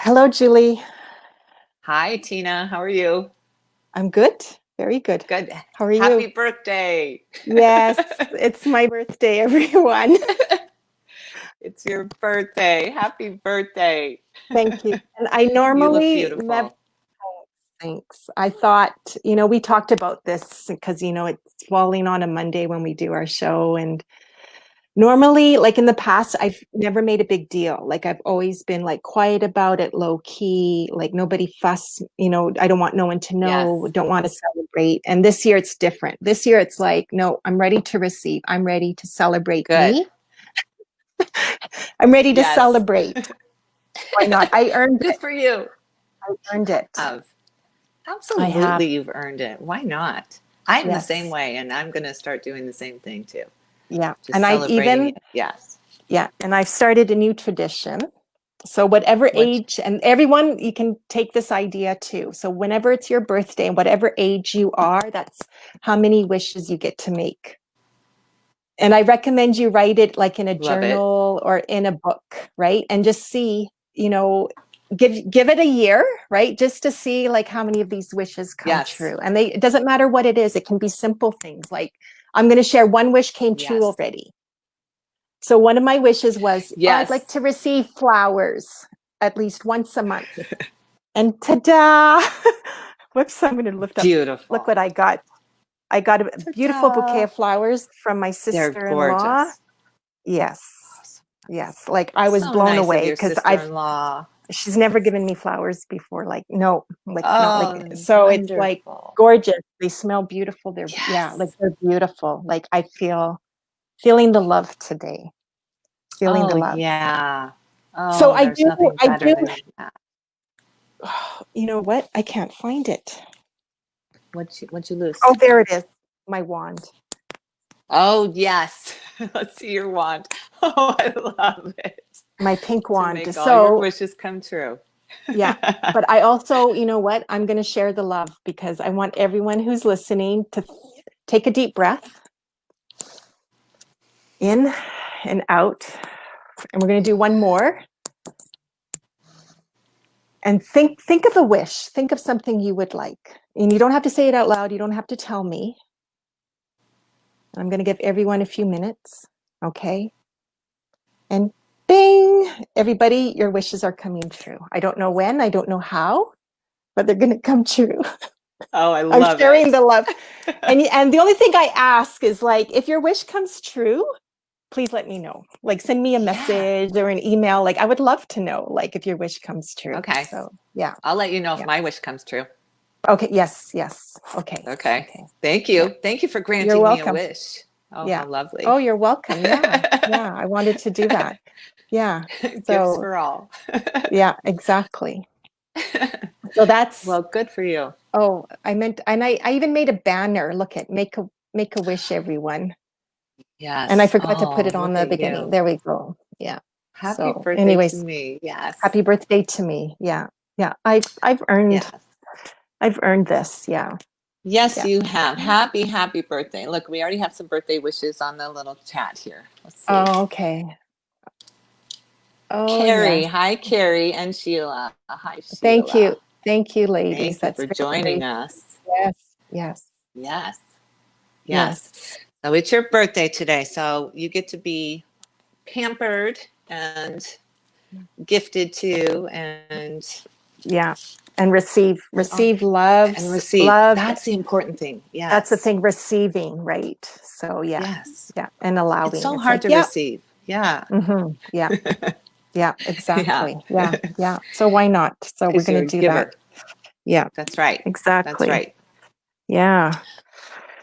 Hello, Julie. Hi, Tina. How are you? I'm good. Very good. Good. How are Happy you? birthday. Yes, it's my birthday, everyone. It's your birthday. Happy birthday. Thank you. And I You look normally never, beautiful. thanks. I thought, we talked about this because, it's falling on a Monday when we do our show. And normally, like in the past, I've never made a big deal. Like I've always been like quiet about it, low key, like nobody fuss, I don't want no one to know, Yes. don't want to celebrate. And this year it's different. This year it's like, no, I'm ready to receive. I'm ready to celebrate Good. me. I'm ready to Yes. celebrate. Why not? I earned Good it. for you. I earned it. Have. I have. Absolutely, you've earned it. Why not? I'm the same Yes. way, and I'm going to start doing the same thing too. Yeah. Just And I've celebrating even, it. Yes. yeah. And I've started a new tradition. So whatever What? age, and everyone, you can take this idea too. So whenever it's your birthday, whatever age you are, that's how many wishes you get to make. And I recommend you write it like in a Love it. journal or in a book, right? And just see, give it a year, right? Just to see like how many of these wishes come Yes. true. And it doesn't matter what it is. It can be simple things like I'm going to share one wish came true Yes. already. So one of my wishes was, I'd like Yes. to receive flowers at least once a month. And ta-da! Whoops, I'm going to lift up. Look Beautiful. what I got. I got a beautiful bouquet Ta-da. of flowers from my They're sister-in-law. gorgeous. Yes. Awesome. Yes. Like I was So blown nice of away your because sister-in-law. she's never given me flowers before. Like, no, like not like, Oh, so it's like wonderful. gorgeous. They smell beautiful. Yeah, like Yes. they're beautiful. Like feeling the love today, feeling the Oh, love. yeah. So Oh, there's nothing I better do, than that. you know what? I can't find it. What'd you lose? Oh, there it is. My wand. Oh, yes. Let's see your wand. Oh, I love it. My pink To wand. make all your So, wishes come true. yeah. But I also, you know what? I'm going to share the love because I want everyone who's listening to take a deep breath in and out. And we're going to do one more. And think of a wish. Think of something you would like. And you don't have to say it out loud. You don't have to tell me. I'm going to give everyone a few minutes. Okay. And bing, everybody, your wishes are coming true. I don't know when, I don't know how, but they're going to come true. Oh, I I'm love sharing it. the love. And the only thing I ask is like, if your wish comes true, please let me know. Like send me a Yeah. message or an email. Like I would love to know, like if your wish comes true. Okay. So yeah, I'll let you know if yeah. my wish comes true. Okay. Yes. Yes. Okay. Okay. Okay. Thank Yeah. you. Thank you for You're granting me a welcome. wish. Oh, Yeah. how Oh, lovely. you're welcome. Yeah. Yeah. I wanted to do that. Yeah. Gifts So for all. yeah, exactly. So that's, Well, good for you. oh, I meant, and I even made a banner. Look at make a wish, everyone. And I Yes. forgot to put Oh, it on look the at beginning. you. There we go. Yeah. Happy So, birthday to anyways, me. Yes. happy birthday to me. Yeah. Yeah. Yes. I've earned this. Yeah. Yes, Yeah. you have. Happy birthday. Look, we already have some birthday wishes on the little chat here. Let's see. Oh, okay. Oh, Carrie. yes. Hi, Carrie and Sheila. Hi, Thank you. Sheila. Thank you, ladies. Thank you That's for very, joining us. yes. Yes. Yes. Yes. Yes. So it's your birthday today. So you get to be pampered and gifted to Yeah. And and all receive and loves, receive. love. That's the important thing. That's the Yes. thing, receiving, right? So yeah. Yes. Yeah. And It's allowing. so It's hard like, to yeah. receive. Yeah. Yeah. Yeah, Yeah. exactly. Yeah, yeah. So why not? So we're Because going you're a to do that. giver. Yeah, That's right. That's exactly. right. Yeah.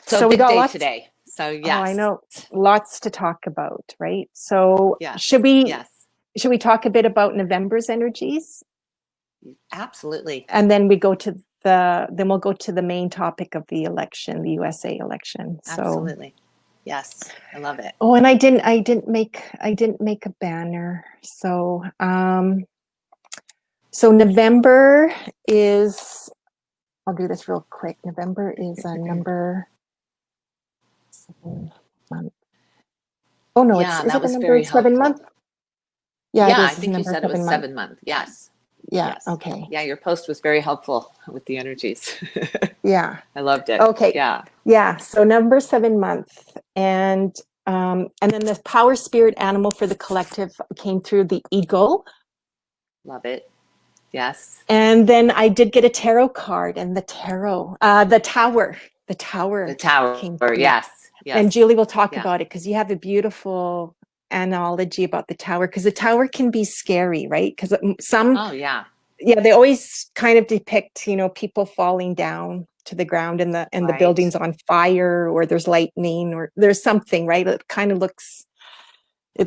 So So we big got day lots. today. So Oh, I yes. know. Lots to talk about, right? So Yes. Yes. should we talk a bit about November's energies? Absolutely. And then then we'll go to the main topic of the election, the USA election. So Absolutely. Yes. I love it. oh, and I didn't make a banner. So November is, I'll do this real quick. November is a number 7 month. Oh no, Yeah, is that it a was number very 7 helpful. month? Yeah, it Yeah, I is. It's a think you number said it was 7 month. 7 month. Yes. Yeah. Yes. Okay. Yeah, your post was very helpful with the energies. Yeah. I loved it. Okay. Yeah. Yeah. So number 7 month, and then the power spirit animal for the collective came through the eagle. Love it. Yes. And then I did get a tarot card, and the the The tower tower. came through. Yes. And Yes. Julie will talk Yeah. about it because you have a beautiful analogy about the tower, because the tower can be scary, right? Because some, Oh, yeah. yeah, they always kind of depict, people falling down to the ground, and the Right. building's on fire, or there's lightning, or there's something, right? It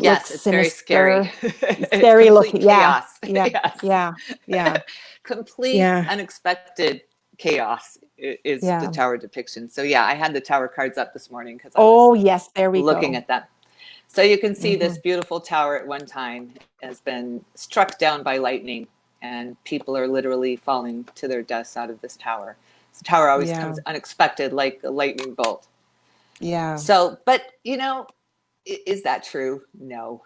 Yes, looks it's very scary. sinister, It's scary complete looking. Yeah, chaos. yeah, Yes. yeah, yeah, Complete yeah, unexpected chaos is the yeah. tower depiction. So yeah, I had the tower cards up this morning because I was Oh, yes, there we looking go. at that. So you can see Hmm. this beautiful tower at one time has been struck down by lightning, and people are literally falling to their deaths out of this tower. This tower always Yeah, comes unexpected, like a lightning bolt. yeah, So, but is that true? No,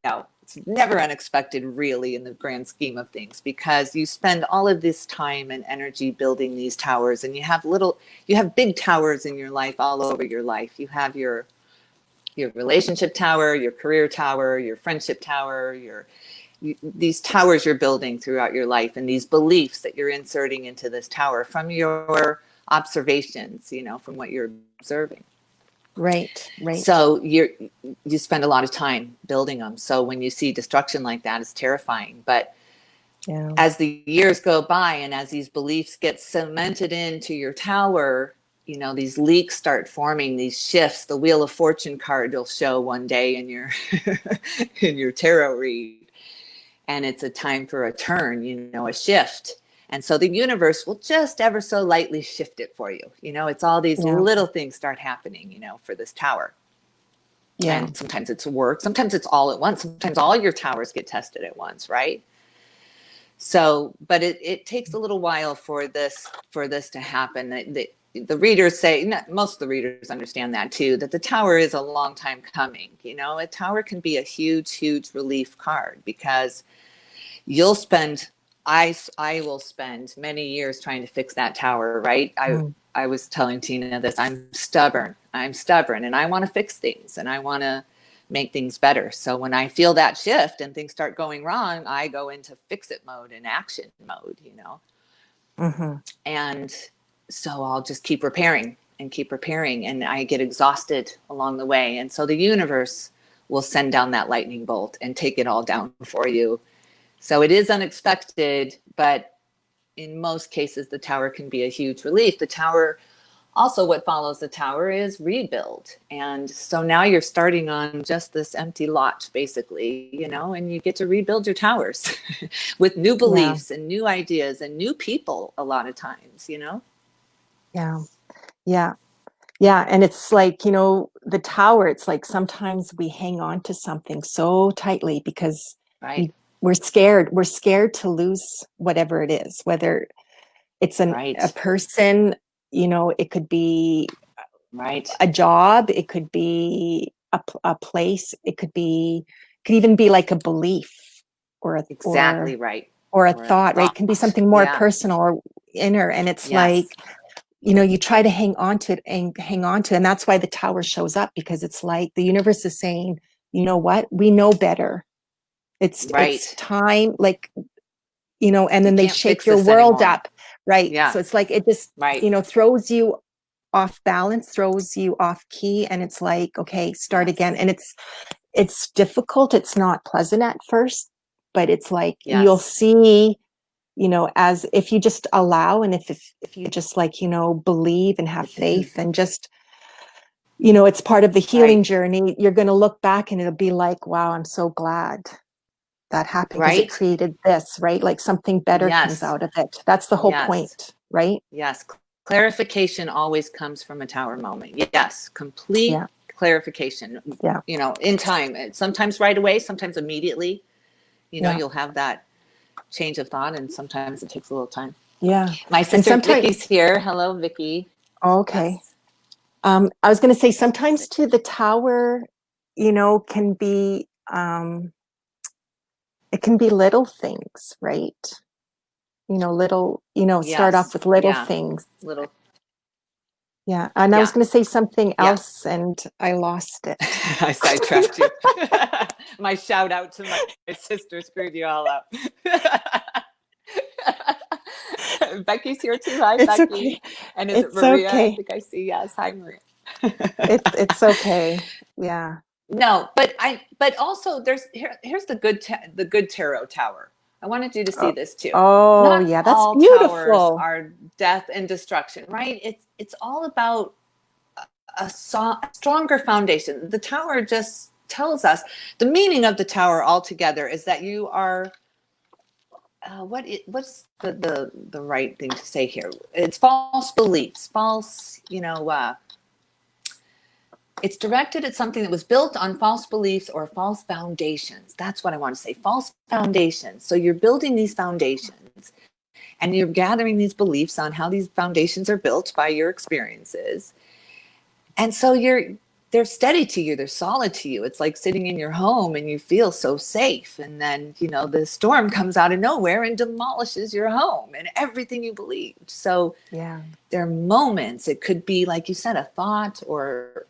no. It's never unexpected, really, in the grand scheme of things, because you spend all of this time and energy building these towers, and you have big towers in your life, all over your life. You have your relationship tower, your career tower, your friendship tower, these towers you're building throughout your life, and these beliefs that you're inserting into this tower from your observations, from what you're observing. right, right. So you spend a lot of time building them. So when you see destruction like that, it's terrifying. But Yeah, as the years go by and as these beliefs get cemented into your tower, these leaks start forming, these shifts. The Wheel of Fortune card will show one day in your in your tarot read, and it's a time for a turn, a shift. And so the universe will just ever so lightly shift it for you. It's all these yeah, little things start happening, for this tower. yeah, And sometimes it's work, sometimes it's all at once, sometimes all your towers get tested at once, right? So but it takes a little while for this to happen. The readers say, most of the readers understand that too, that the tower is a long time coming. A tower can be a huge relief card, because you'll spend I will spend many years trying to fix that tower, right? mm, I was telling Tina this. I'm stubborn, and I want to fix things, and I want to make things better. So when I feel that shift and things start going wrong, I go into fix it mode and action mode. hmm, And so I'll just keep repairing and keep repairing, and I get exhausted along the way. And so the universe will send down that lightning bolt and take it all down for you. So it is unexpected, but in most cases, the tower can be a huge relief. The tower, also, what follows the tower is rebuild. And so now you're starting on just this empty lot, basically, and you get to rebuild your towers with new yeah, beliefs and new ideas and new people a lot of times. yeah, yeah, yeah. And it's like, the tower, it's like sometimes we hang on to something so tightly because Right, we we're scared. We're scared to lose whatever it is, whether it's a right, person, it could be right. a job, it could be a place, could even be like a belief, or a Exactly right. or a Or a thought, right? It can be thought. something more Yeah. personal or inner. And it's like, Yes. you try to hang on to it and hang on to it. And that's why the tower shows up, because it's like the universe is saying, you know what? We know better. It's Right. time, like, and You then they can't shake fix your this world anymore. up, right? So it's Yes. like it just, Right. throws you off balance, throws you off key, and it's like, okay, start again. Yes. And it's difficult. It's not pleasant at first, but it's like you'll Yes. see, as if you just allow, and if you just, like, believe and have faith, and just, it's part of the healing Right. journey. You're going to look back and it'll be like, wow, I'm so glad that happened, because it Right. created this, right? Like something better comes Yes. out of it. That's the whole Yes. point, right? Yes. Clarification always comes from a tower moment. Yes. Complete Yeah, clarification, yeah, in time. Sometimes right away, sometimes immediately, yeah, you'll have that change of thought, and sometimes it takes a little time. yeah. My And sister sometimes, Vicky's here. Hello, Vicky. okay. Yes. I was going to say sometimes too, the tower, can be, it can be little things, right? little, start off Yes. with little Yeah. things. Little. Yeah. And I was Yeah. going to say something Yeah. else and I lost it. I sidetracked you. My shout out to my sister screwed you all up. Becky's here too. Hi, It's Becky. okay. And is it It's Maria? I okay. think I see. Yes. Hi, Maria. It's okay. Yeah. No, but also here's the good tarot tower. I wanted you to see Oh, this too. oh Not yeah, that's all towers beautiful. are death and destruction, right? It's all about stronger foundation. The tower just tells us the meaning of the tower altogether is that you are what's the right thing to say here? It's false beliefs, false, it's directed at something that was built on false beliefs or false foundations. That's what I want to say. False foundations. So you're building these foundations and you're gathering these beliefs on how these foundations are built by your experiences. And so they're steady to you, they're solid to you. It's like sitting in your home and you feel so safe. And then, the storm comes out of nowhere and demolishes your home and everything you believed. So Yeah. there are moments, it could be like you said, a thought or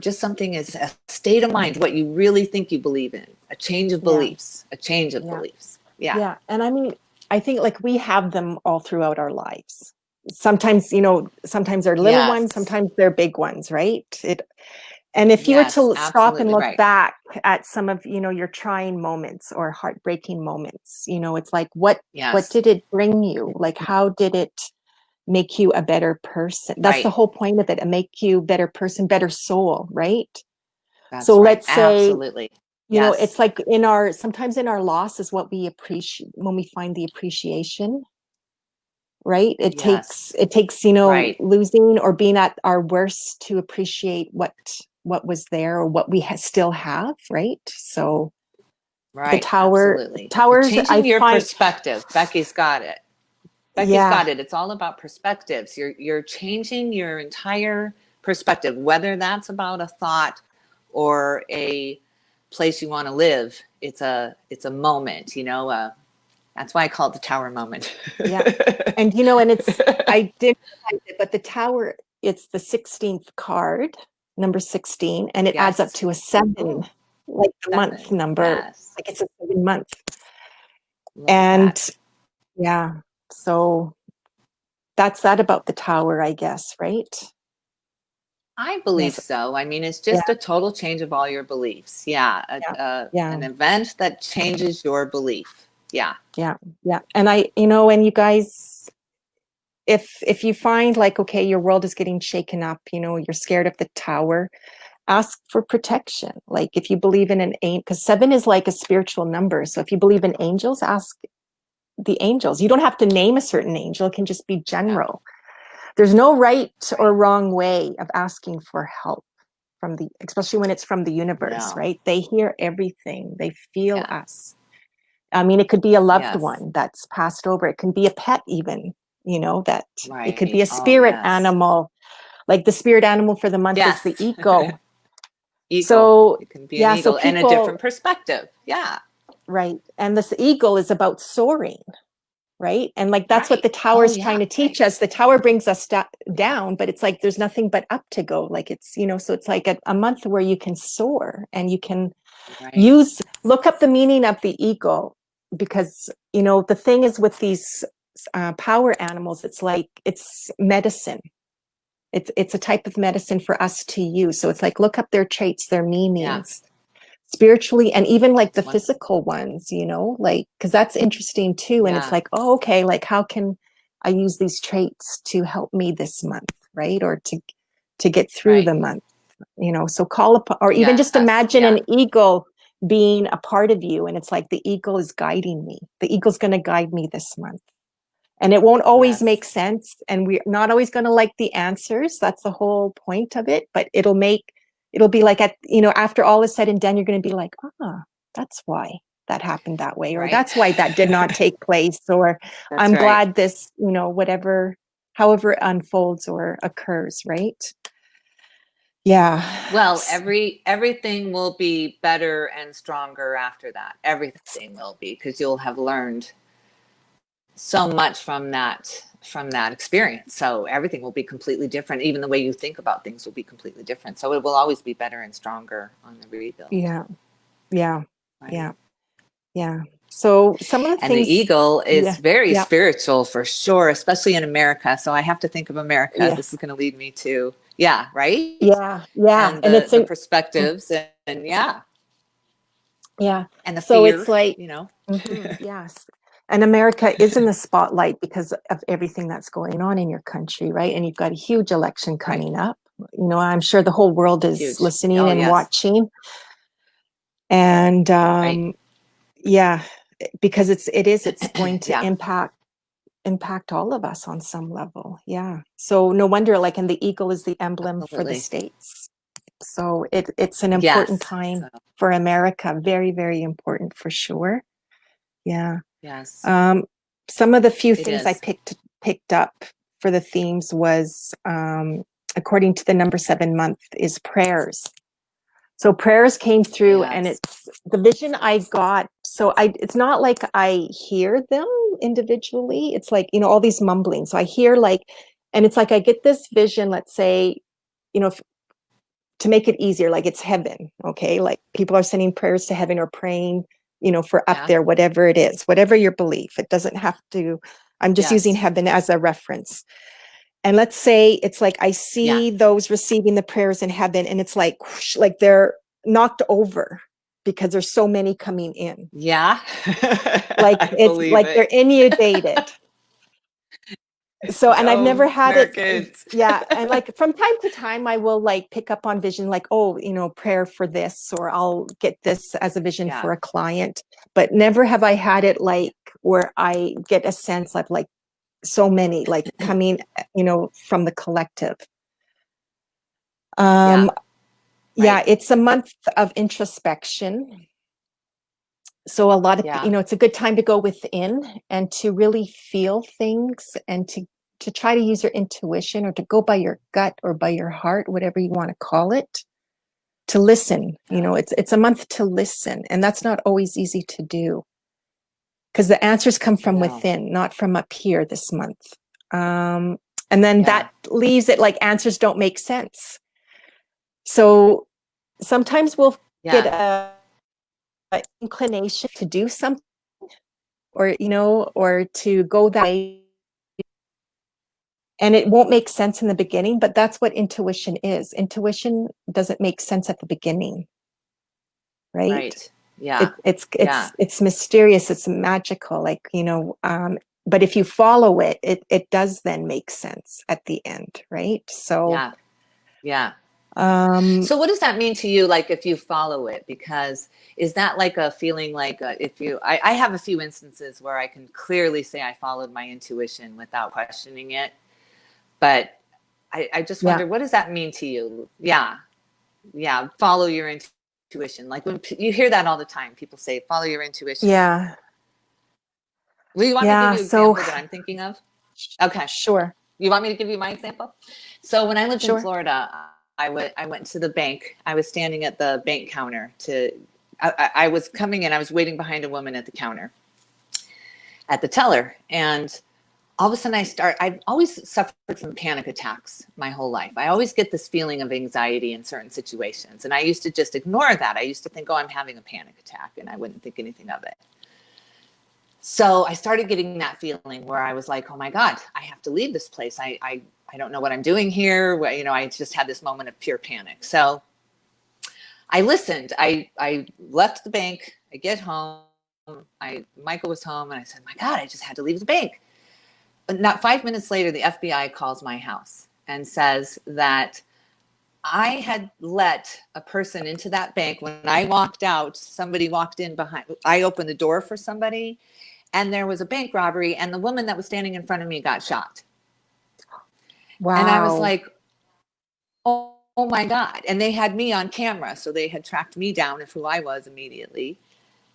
just something is a state of mind, what you really think you believe in, a change of Yeah. beliefs, a change of Yeah. beliefs. Yeah. Yeah. And I mean, I think like we have them all throughout our lives. Sometimes, sometimes they're little ones, Yes. sometimes they're big ones, right? And if you were Yes, to stop and absolutely look right. back at some of, your trying moments or heartbreaking moments, it's like what Yes. did it bring you? Like how did it make you a better person? That's the Right. whole point of it, and make you a better person, better soul, right? So That's right. let's say, Absolutely. it's Yes. like sometimes in our loss is what we appreciate when we find the appreciation, right? It Yes. takes it takes, Right. losing or being at our worst to appreciate what was there or what we still have, right? So the Right. Absolutely. You're towers, I changing your find, perspective. Becky's got it. Becky's yeah, got it. It's all about perspectives. You're changing your entire perspective, whether that's about a thought or a place you want to live. It's a moment, that's why I call it the tower moment. yeah. And and I did realize it, but the tower, it's the 16th card, number 16, and it adds up Yes. to a 7, Oh, like the month 7. number, Yes. like it's a 7 month. Look at And that. yeah, so that's that about the tower, I guess, right? I believe Yes. so. I mean, it's Yeah, just a total change of all your beliefs. Yeah. yeah, yeah, An event that changes your belief. Yeah. yeah, yeah. And and you guys, if you find like, okay, your world is getting shaken up, you're scared of the tower, ask for protection. Like if you believe in an angel, because 7 is like a spiritual number. So if you believe in angels, ask the angels. You don't have to name a certain angel, it can just be Yeah. general. There's no right or Right. wrong way of asking for help especially when it's from the universe, No. right? They hear everything, they feel Yeah. us. I mean, it could be a loved Yes. one that's passed over, it can be a pet even, that it could be Right. a Oh, spirit yes. animal. Like the spirit animal for the month is the Yes. eagle. Eagle. So It can be an yeah, so eagle and a people, different perspective. Yeah. right, and this eagle is about soaring, right? And like that's what Right. the tower Oh, is trying yeah. to Right. teach us. The tower brings us down, but it's like there's nothing but up to go. Like it's, so it's like a month where you can soar and you can Right. look up the meaning of the eagle, because the thing is with these power animals, it's like it's medicine. It's a type of medicine for us to use. So it's like look up their traits, their Yeah. meanings spiritually, and even like the It's one. physical ones, like because that's interesting too. And it's Yeah. like, oh, okay, like how can I use these traits to help me this month, right? Or to get through Right. the month, so call upon, or even just Yes. imagine Yeah. an eagle being a part of you, and it's like the eagle is guiding me, the eagle's going to guide me this month. And it won't always Yes. make sense, and we're not always going to like the answers. That's the whole point of it, but it'll be like after all is said and done, you're going to be like, that's why that happened that way, or Right. that's why that did not take place, or That's I'm right. glad this, whatever, however it unfolds or occurs, right? Yeah. Well, everything will be better and stronger after that. Everything will be because you'll have learned so much from that experience. So everything will be completely different. Even the way you think about things will be completely different. So it will always be better and stronger on the rebuild. Yeah. Yeah. Right. Yeah. Yeah. So some of the And the things, eagle is yeah. very Yeah. spiritual for sure, especially in America. So I have to think of America. This is Yes. going to lead me to, yeah, right? Yeah. Yeah. And And it's the in, perspectives and yeah, yeah. and the So it's fear, like, you know. yes. And America is in the spotlight because of everything that's going on in your country, right? And you've got a huge election Right. coming up. I'm sure the whole world is Huge. listening Oh, and yes. watching. And Right. yeah, because it's going to Yeah, impact all of us on some level. Yeah. So no wonder, like, and the eagle is the emblem for the absolutely. States. So it's an important Yes. time So, for America. Very, very important for sure. Yeah. yes, Um, some of the few it things I is. picked up for the themes was, according to the number 7 month, is prayers. So prayers came through, and Yes. it's the vision I got. So it's not like I hear them individually. It's like, all these mumbling. So I hear, like, and it's like I get this vision, let's say, to make it easier, like it's heaven. Okay. Like people are sending prayers to heaven or praying, for up Yeah. there, whatever it is, whatever your belief. It doesn't have to, I'm just using Yes. heaven as a reference. And let's say it's like I Yeah. see those receiving the prayers in heaven, and it's like whoosh, like they're knocked over because there's so many coming in. Yeah. Like I it's believe like they're it. inundated. So, and I've never Go had it. Americans. Yeah. And like from time to time, I will like pick up on vision, like, oh, prayer for this, or I'll get this as a vision Yeah. for a client, but never have I had it like where I get a sense of like so many like coming, from the collective. Yeah. Yeah, Right. it's a month of introspection. So a lot of, Yeah. it's a good time to go within and to really feel things, and to try to use your intuition, or to go by your gut or by your heart, whatever you want to call it, to listen. Yeah. It's a month to listen, and that's not always easy to do because the answers come from No. within, not from up here this month. And then Yeah. that leaves it like answers don't make sense. So sometimes we'll get Yeah. a inclination to do something, or to go that way, and it won't make sense in the beginning, but that's what intuition is. Intuition doesn't make sense at the beginning, right? Right. Yeah. It's Yeah. it's mysterious, it's magical, like, but if you follow it, it does then make sense at the end, right? So Yeah. Yeah. um So what does that mean to you, like if you follow it? Because is that like a feeling like if you, I have a few instances where I can clearly say I followed my intuition without questioning it. But I just yeah, wonder, what does that mean to you? Yeah. Yeah. Follow your intuition. Like when you hear that all the time, people say, follow your intuition. yeah, Will you want me to give yeah. you an So example that I'm thinking of? Okay. sure, You want me to give you my example? So when I lived in sure. Florida, I went to the bank. I was standing at the bank counter I was coming in. I was waiting behind a woman at the counter, at the teller, and all of a sudden I've always suffered from panic attacks my whole life. I always get this feeling of anxiety in certain situations, and I used to just ignore that. I used to think, oh, I'm having a panic attack, and I wouldn't think anything of it. So I started getting that feeling where I was like, oh my God, I have to leave this place. I don't know what I'm doing here. I just had this moment of pure panic. So I listened. I left the bank. I get home. Michael was home, and I said, my God, I just had to leave the bank. But not 5 minutes later, the FBI calls my house and says that I had let a person into that bank. When I walked out, somebody walked in behind. I opened the door for somebody, and there was a bank robbery, and the woman that was standing in front of me got shot. And I was Wow. like, oh my God. And they had me on camera. So they had tracked me down of who I was immediately.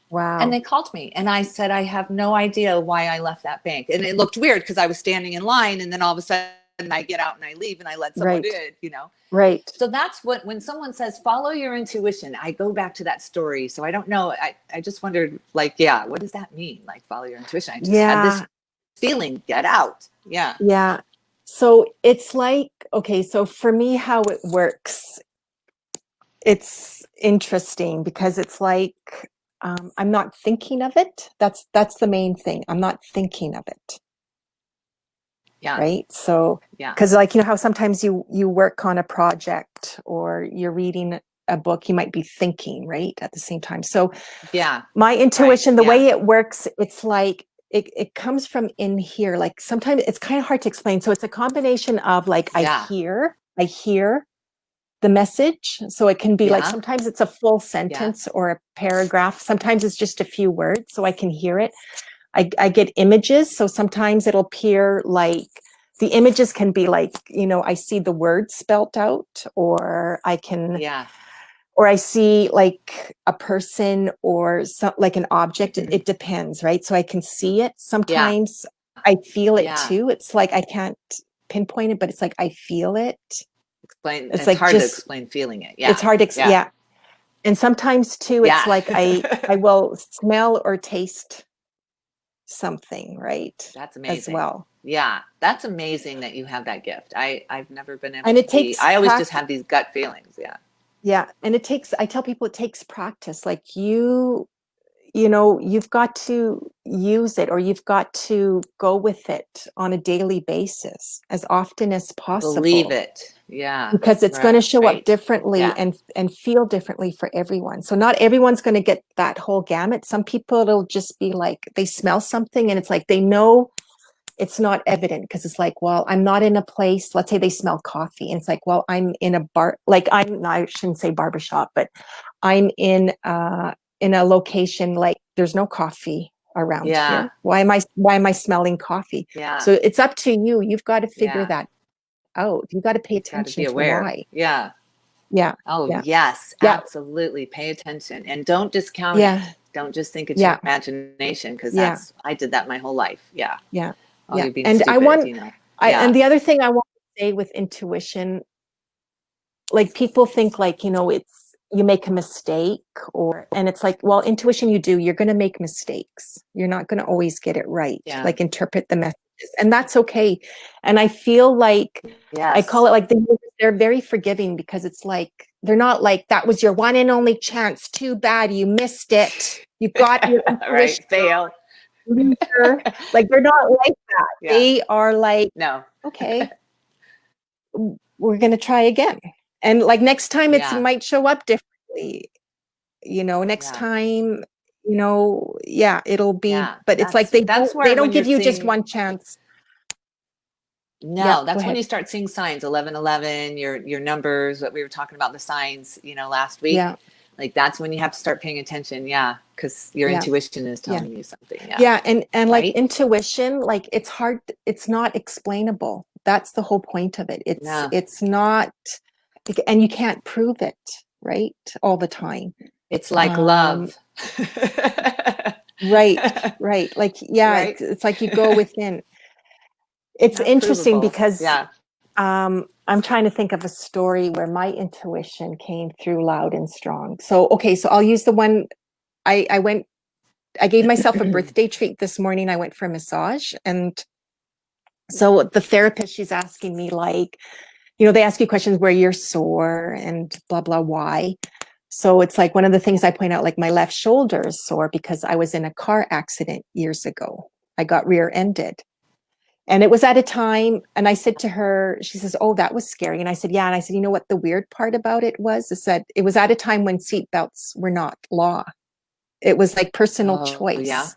And Wow. they called me, and I said, I have no idea why I left that bank. And it looked weird because I was standing in line, and then all of a sudden I get out and I leave and I let someone Right. in. Right. So that's when someone says, follow your intuition, I go back to that story. So I don't know. I just wondered, like, yeah, what does that mean? Like, follow your intuition. I just had this Yeah. feeling, get out. Yeah. Yeah. So it's like, okay, so for me, how it works, it's interesting because it's like I'm not thinking of it. That's the main thing. I'm not thinking of it. Yeah. Right. So, Yeah. because like, you know how sometimes you work on a project or you're reading a book, you might be thinking, right, at the same time. So Yeah. my intuition, Right. the Yeah. way it works, it's like it comes from in here. Like sometimes it's kind of hard to explain. So it's a combination of like Yeah. I hear the message. So it can be like Yeah. sometimes it's a full Yeah. sentence or a paragraph. Sometimes it's just a few words, so I can hear it. I get images. So sometimes it'll appear like the images can be like, you know, I see the word spelt out, or I can, Yeah. or I see like a person or some, like an object. It depends, right? So I can see it. Yeah. Sometimes I feel it Yeah. too. It's like I can't pinpoint it, but it's like I feel it. Explain. It's It's like hard to just, explain feeling it. it's Yeah. hard to, Yeah. yeah. And sometimes too, it's Yeah. like I will smell or taste something, right? That's As amazing. well. Yeah. That's amazing that you have that gift. I've never been able And it to be, takes I always just practice. have these gut feelings. Yeah. Yeah. And it takes, I tell people it takes practice. Like you know, you've got to use it, or you've got to go with it on a daily basis as often as Believe possible, it. Yeah. because it's going to show up Right. differently Yeah. and feel differently for everyone. So not everyone's going to get that whole gamut. Some people, it'll just be like they smell something and it's like they know it's not evident, because it's like, well, I'm not in a place, let's say they smell coffee, and it's like, well, I'm in a bar, like I shouldn't say barbershop, but I'm in a location like there's no coffee around Yeah. here. Why am I smelling coffee? Yeah. So it's up to you. You've got to figure Yeah. that out. You've got to pay You've got to be attention to aware. why. Yeah. Yeah. Oh, Yeah. yes, Yeah. absolutely. Pay attention and don't discount Yeah. it. Don't just think it's Yeah. your imagination, because Yeah. I did that my whole life. Yeah. Yeah. Oh, Yeah. you're being And stupid, you know. and Yeah. the other thing I want to say with intuition, like people think like, you know, it's you make a mistake, and it's like, well, intuition, you're going to make mistakes. You're not going to always get it right, Yeah. like interpret the messages, and that's okay. And I feel like I call Yes. it like they're very forgiving, because it's like they're not like, that was your one and only chance, too bad you missed it, you got your intuition, Right. Fail. loser. Like they're not like that. Yeah. They are like, No. okay, we're going to try again. And like next time it Yeah. might show up differently, you know, next Yeah. time, you know, yeah, it'll be, Yeah. but it's like That's they where don't when you're give you just seeing, one chance. Yeah, no, go that's when ahead. you start seeing signs, 1111, your numbers, what we were talking about, the signs, last week. Yeah, Like that's when you have to start paying attention. Yeah. Because your yeah, intuition is yeah. telling you something. Yeah. Yeah, and like Right? intuition, like it's hard, it's not explainable. That's the whole point of it. No. It's not, and you can't prove it, right? All the time. It's like Um, love. right, right. Like, yeah, Right? it's like you go within. It's Not interesting provable. because Yeah. I'm trying to think of a story where my intuition came through loud and strong. So, okay, so I'll use the one I went, I gave myself a birthday treat this morning. I went for a massage. And so the therapist, she's asking me, like, you know, they ask you questions where you're sore and blah, blah, why. So it's like one of the things I point out, like my left shoulder is sore because I was in a car accident years ago. I got rear-ended. And it was at a time, and I said to her, she says, "Oh, that was scary." And I said, "Yeah." And I said, "You know what the weird part about it was? Is that it was at a time when seatbelts were not law. It was like personal Oh, yeah. choice."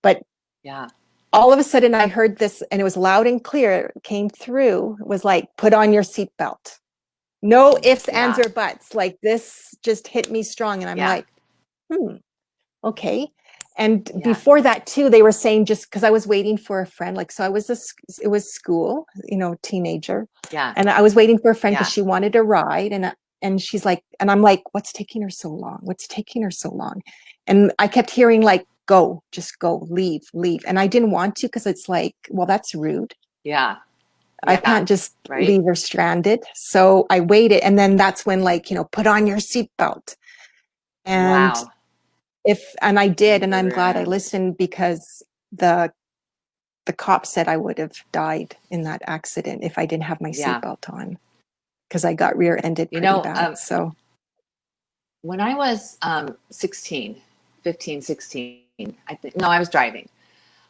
But Yeah. all of a sudden I heard this, and it was loud and clear, it came through, it was like, "Put on your seatbelt." No ifs, ands, Yeah. or buts. Like this just hit me strong. And I'm Yeah. like, okay. And Yeah. before that too, they were saying, just because I was waiting for a friend, like, so it was school, you know, teenager. Yeah. And I was waiting for a friend because Yeah. she wanted a ride. And she's like, and I'm like, what's taking her so long? What's taking her so long? And I kept hearing like, go, just go, leave, leave. And I didn't want to, because it's like, well, that's rude. Yeah. I Yeah. can't just Right. leave her stranded. So I waited. And then that's when, like, you know, put on your seatbelt. And Wow. and I did, and I'm glad I Rear-end. listened, because the the cop said I would have died in that accident if I didn't have my Yeah. seatbelt on, because I got rear-ended You pretty know, bad. So when I was 16, 15, 16, I was driving.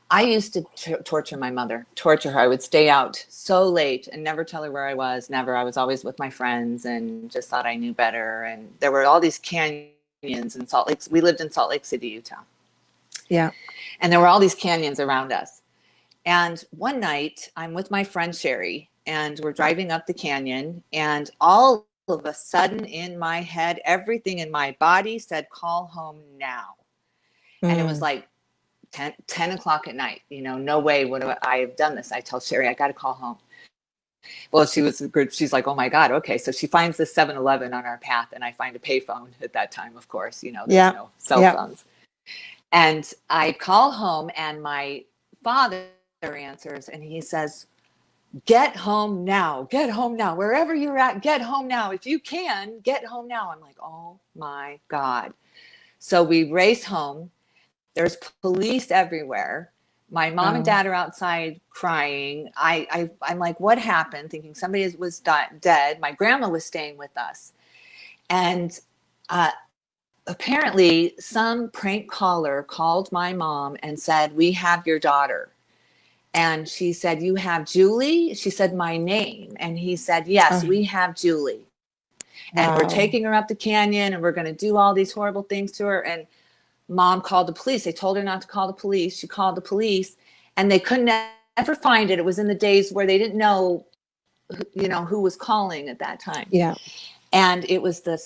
I used to torture my mother, torture her. I would stay out so late and never tell her where I was. Never. I was always with my friends and just thought I knew better. And there were all these canyons in Salt Lake. We lived in Salt Lake City, Utah. yeah. And there were all these canyons around us. And one night I'm with my friend Sherry and we're driving up the canyon, and all of a sudden in my head, everything in my body said, call home now. And it was like 10 o'clock at night. No way would I have done this. I tell Sherry, I got to call home. Well, she was good. She's like, oh my God. Okay. So she finds the 7-Eleven on our path, and I find a payphone at that time, of course, there's no cell phones. And I call home, and my father answers, and he says, get home now, wherever you're at, get home now. If you can, get home now. I'm like, oh my God. So we race home. There's police everywhere. My mom and dad are outside crying. I'm like, what happened? Thinking somebody was dead. My grandma was staying with us. And apparently some prank caller called my mom and said, we have your daughter. And she said, you have Julie? She said my name. And he said, yes, we have Julie. And we're taking her up the canyon, and we're going to do all these horrible things to her. And Mom called the police. They told her not to call the police. She called the police, and they couldn't ever find it. It was in the days where they didn't know, who was calling at that time. Yeah. And it was the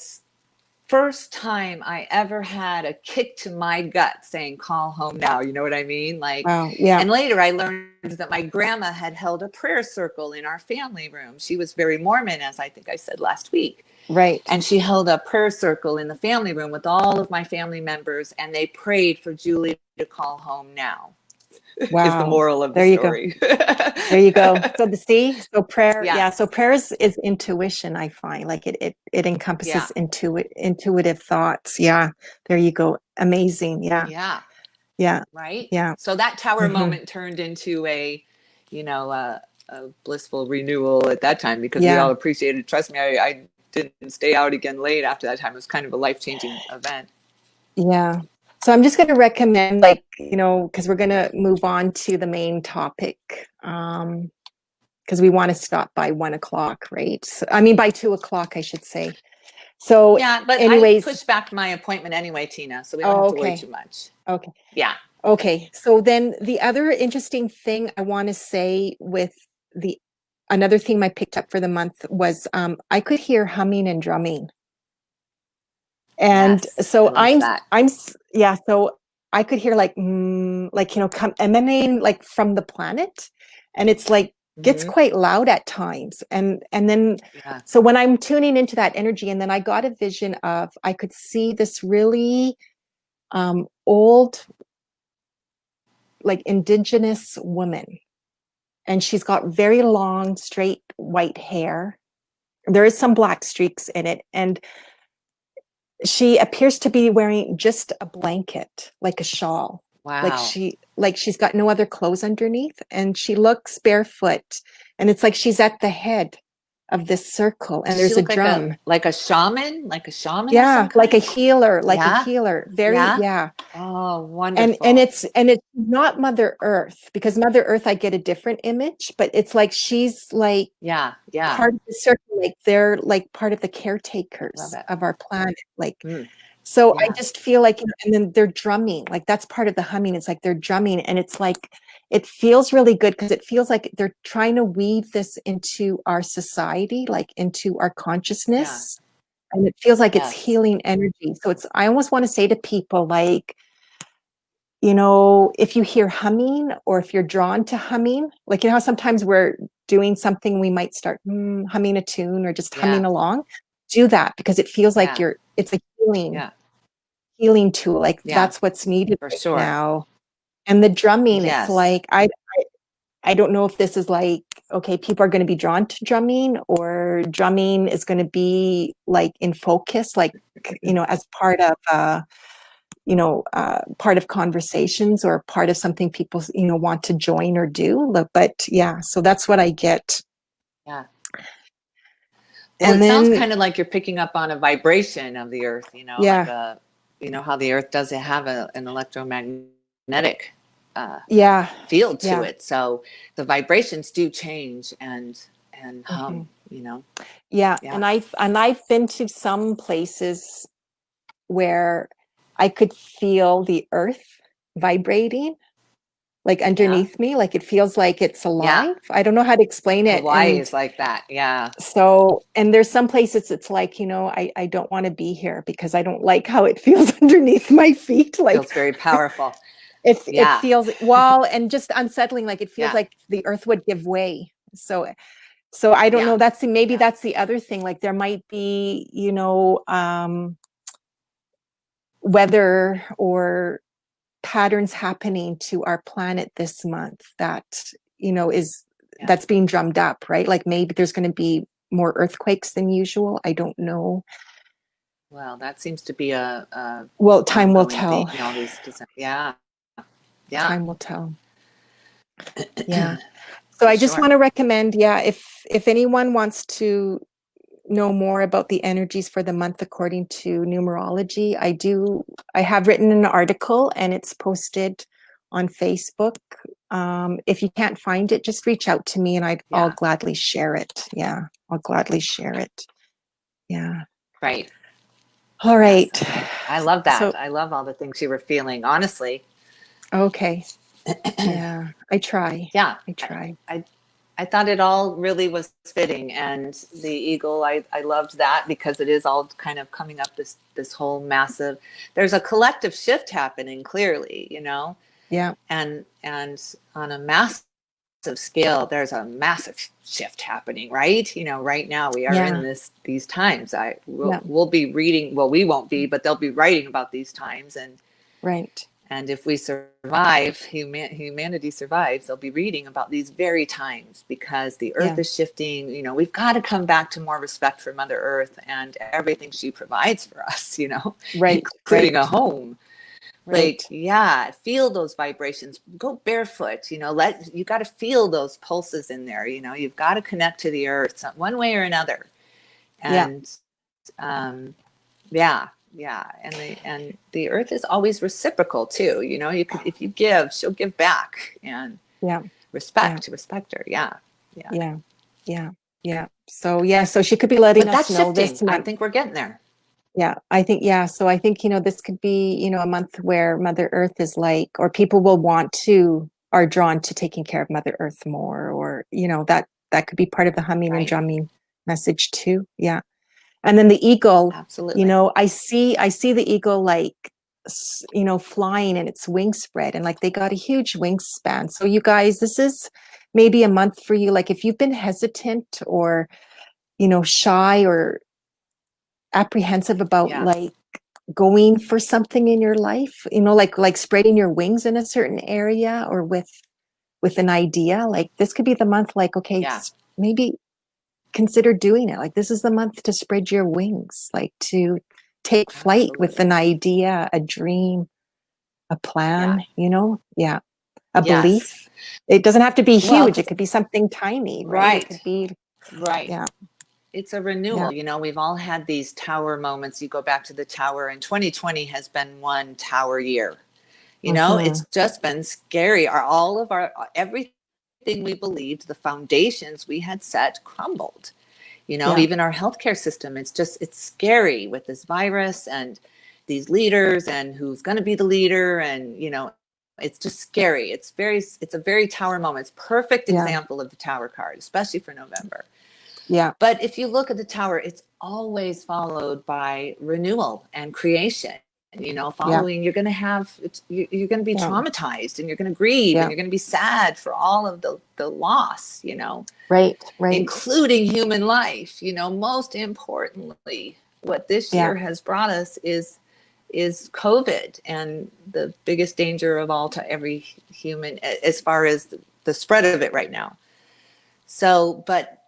first time I ever had a kick to my gut saying, call home now. You know what I mean? Like, Wow. Yeah. And later I learned that my grandma had held a prayer circle in our family room. She was very Mormon, as I think I said last week. Right. And she held a prayer circle in the family room with all of my family members, and they prayed for Julie to call home now. Wow. Is the moral of the story. There you go. So prayer, Yeah. So prayer is intuition, I find. Like it encompasses intuitive thoughts. Yeah. There you go. Amazing. Yeah. Yeah. Yeah. Right. Yeah. So that tower moment turned into a blissful renewal at that time, because we all appreciated. Trust me, I didn't stay out again late after that time. It was kind of a life-changing event. Yeah. So I'm just going to recommend, because we're going to move on to the main topic, because we want to stop by 1 o'clock, right? So, by 2 o'clock, I should say. So yeah, but anyways, I pushed back my appointment anyway, Tina, so we don't have to worry too much. Okay. Yeah. Okay. So then the other interesting thing I want to say with another theme I picked up for the month was I could hear humming and drumming. And so so I could hear emanating like from the planet, and it's like gets quite loud at times. And then so when I'm tuning into that energy, and then I got a vision of, I could see this really old, like indigenous woman, and she's got very long, straight white hair. There is some black streaks in it, and she appears to be wearing just a blanket, like a shawl. Wow. She's got no other clothes underneath, and she looks barefoot, and it's like she's at the head of this circle, and there's a drum. Like a shaman? Yeah, like a healer, Very, yeah. Oh, wonderful. And it's not Mother Earth, because Mother Earth, I get a different image, but it's like she's like part of the circle, like they're like part of the caretakers of our planet. So I just feel like, and then they're drumming, like that's part of the humming. It's like they're drumming, and it's like, it feels really good, because it feels like they're trying to weave this into our society, like into our consciousness. And it feels like it's healing energy. So I almost want to say to people, like, if you hear humming, or if you're drawn to humming, like, how sometimes we're doing something, we might start humming a tune, or just humming along. Do that, because it feels like it's a healing tool. Like that's what's needed right now. And the drumming, it's like, I don't know if this is like, okay, people are going to be drawn to drumming, or drumming is going to be like in focus, like, as part of, part of conversations or part of something people, want to join or do. But yeah, so that's what I get. Yeah. Well, And it sounds then, kind of like you're picking up on a vibration of the earth, like yeah, how the earth does have an electromagnetic yeah, field to yeah. it. So the vibrations do change and Hmm. hum. Yeah. Yeah. And I've been to some places where I could feel the earth vibrating, like Yeah. underneath me, like it feels like it's Yeah. alive. I don't know how to explain it. Hawaii And is like that. Yeah. so, and there's some places it's like, I don't want to be here because I don't like how it feels underneath my feet. Like Feels very powerful. it Yeah. feels, well, and just unsettling, like it feels Yeah. like the earth would give way. So I don't Yeah. know. Maybe Yeah. that's the other thing. Like there might be, weather or patterns happening to our planet this month that, is Yeah. that's being drummed up, right? Like maybe there's going to be more earthquakes than usual. I don't know. Well, that seems to be a Well, time will ongoing tell. theme. All these. Yeah. Yeah. Time will tell. Yeah. So For I just sure. want to recommend, yeah, if anyone wants to know more about the energies for the month according to numerology, I have written an article and it's posted on Facebook. If you can't find it, just reach out to me and I'll Yeah. gladly share it. Yeah, I'll gladly share it. Yeah. Right. All right. Yes. I love that. So, I love all the things you were feeling. Honestly. okay. Yeah, I try. Yeah. I try. I I thought it all really was fitting, and the eagle, I loved that because it is all kind of coming up this whole massive. There's a collective shift happening clearly, Yeah. and on a massive scale, there's a massive shift happening, right? Right now we are in Yeah. these times. Yeah. We'll be reading. Well, we won't be, but they'll be writing about these times, Right. and if we survive, humanity survives, they'll be reading about these very times because the earth Yeah. is shifting. We've got to come back to more respect for Mother Earth and everything she provides for us, Right. including a Right. home. Like, Right. yeah, feel those vibrations. Go barefoot, you got to feel those pulses in there. You've got to connect to the earth one way or another. Yeah. And yeah, yeah, and the earth is always reciprocal too. You could, if you give, she'll give back, and Yeah. Yeah. respect her. Yeah, yeah. Yeah. Yeah. Yeah. So yeah, so she could be letting But us that's know shifting. this I month. think we're getting there. Yeah, I think, yeah. So I think, this could be, a month where Mother Earth is like, or people will are drawn to taking care of Mother Earth more, or, that could be part of the humming and Right. drumming message too. Yeah. And then the eagle, Absolutely. I see the eagle like, flying and its wings spread and like they got a huge wingspan. So you guys, this is maybe a month for you. Like if you've been hesitant or, shy or apprehensive about Yeah. like going for something in your life, like spreading your wings in a certain area or with an idea, like this could be the month, like, okay, Yeah. maybe consider doing it. Like this is the month to spread your wings, like to take flight with an Absolutely. idea, a dream, a Yeah. plan, yeah, a Yes. belief. It doesn't have to be Well, huge. It because could be something tiny, right? It could right, be, right. yeah, It's a renewal. yeah. We've all had these tower moments. You go back to the tower, and 2020 has been one tower year. Mm-hmm. It's just been scary. All of our everything we believed, the foundations we had set crumbled. Yeah, Even our healthcare system, it's scary with this virus and these leaders and who's going to be the leader, and it's just scary. It's a very tower moment. It's perfect yeah, example of the tower card, especially for November. yeah, But if you look at the tower, it's always followed by renewal and creation. yeah, Following, you're going to you're going to be yeah, traumatized, and you're going to grieve, and yeah. you're going to be sad for all of the loss, Right, right. including human life. Most importantly, what this Yeah, year has brought us is COVID, and the biggest danger of all to every human as far as the spread of it right now. So, but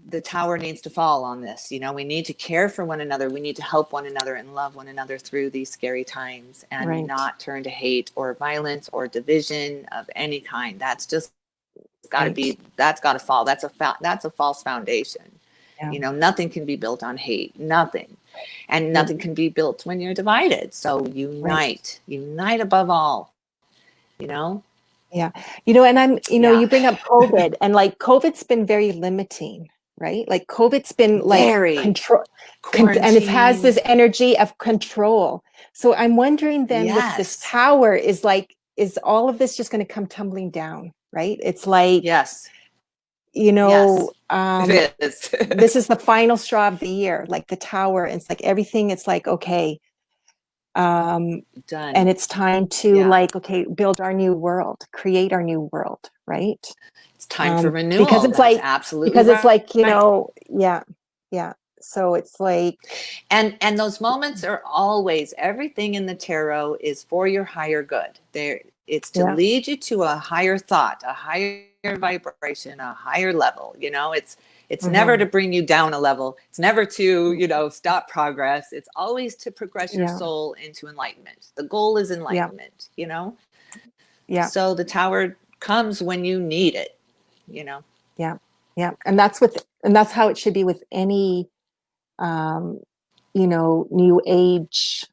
the tower needs to fall on this. You know, we need to care for one another. We need to help one another and love one another through these scary times, and Right. not turn to hate or violence or division of any kind. That's just got to Right. be, that's got to fall. That's a false foundation. Yeah. You know, nothing can be built on hate, nothing. And Yeah. nothing can be built when you're divided. So Right. unite above all, you know? Yeah. You know, and Yeah. you bring up COVID, and like COVID's been very limiting, right? Like COVID's been like Very. control, and it has Quarantine. this energy of control. So I'm wondering then, with this Yes. tower, is all of this just going to come tumbling down, right? It's like, Yes. Yes. It is. this is the final straw of the year, like the tower. It's like everything, it's like, okay, and Done. it's time to, Yeah. like, okay, build our new world, create our new world, right? It's time for Because renewal. it's That's like, absolutely right. yeah, yeah. So it's like, And those moments are always, everything in the tarot is for your higher good. There, it's to yeah, lead you to a higher thought, a higher vibration, a higher level. You know, it's never mhm, to bring you down a level. It's never to, you know, stop progress. It's always to progress your yeah, soul into enlightenment. The goal is yeah, enlightenment, you know? yeah, So the tower comes when you need it, you know? yeah, yeah. And that's how it should be with any, um, new age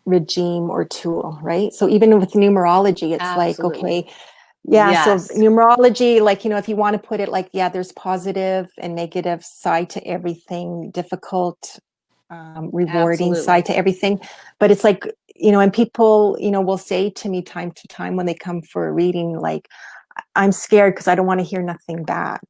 regime or tool, right? So even with numerology, it's like, Absolutely. okay, yeah, so Yes. numerology, like, if you want to put it like, yeah, there's positive and negative side to everything, difficult, rewarding side Absolutely. to everything. But it's like, and people, will say to me time to time when they come for a reading, like, I'm scared because I don't want to hear nothing bad,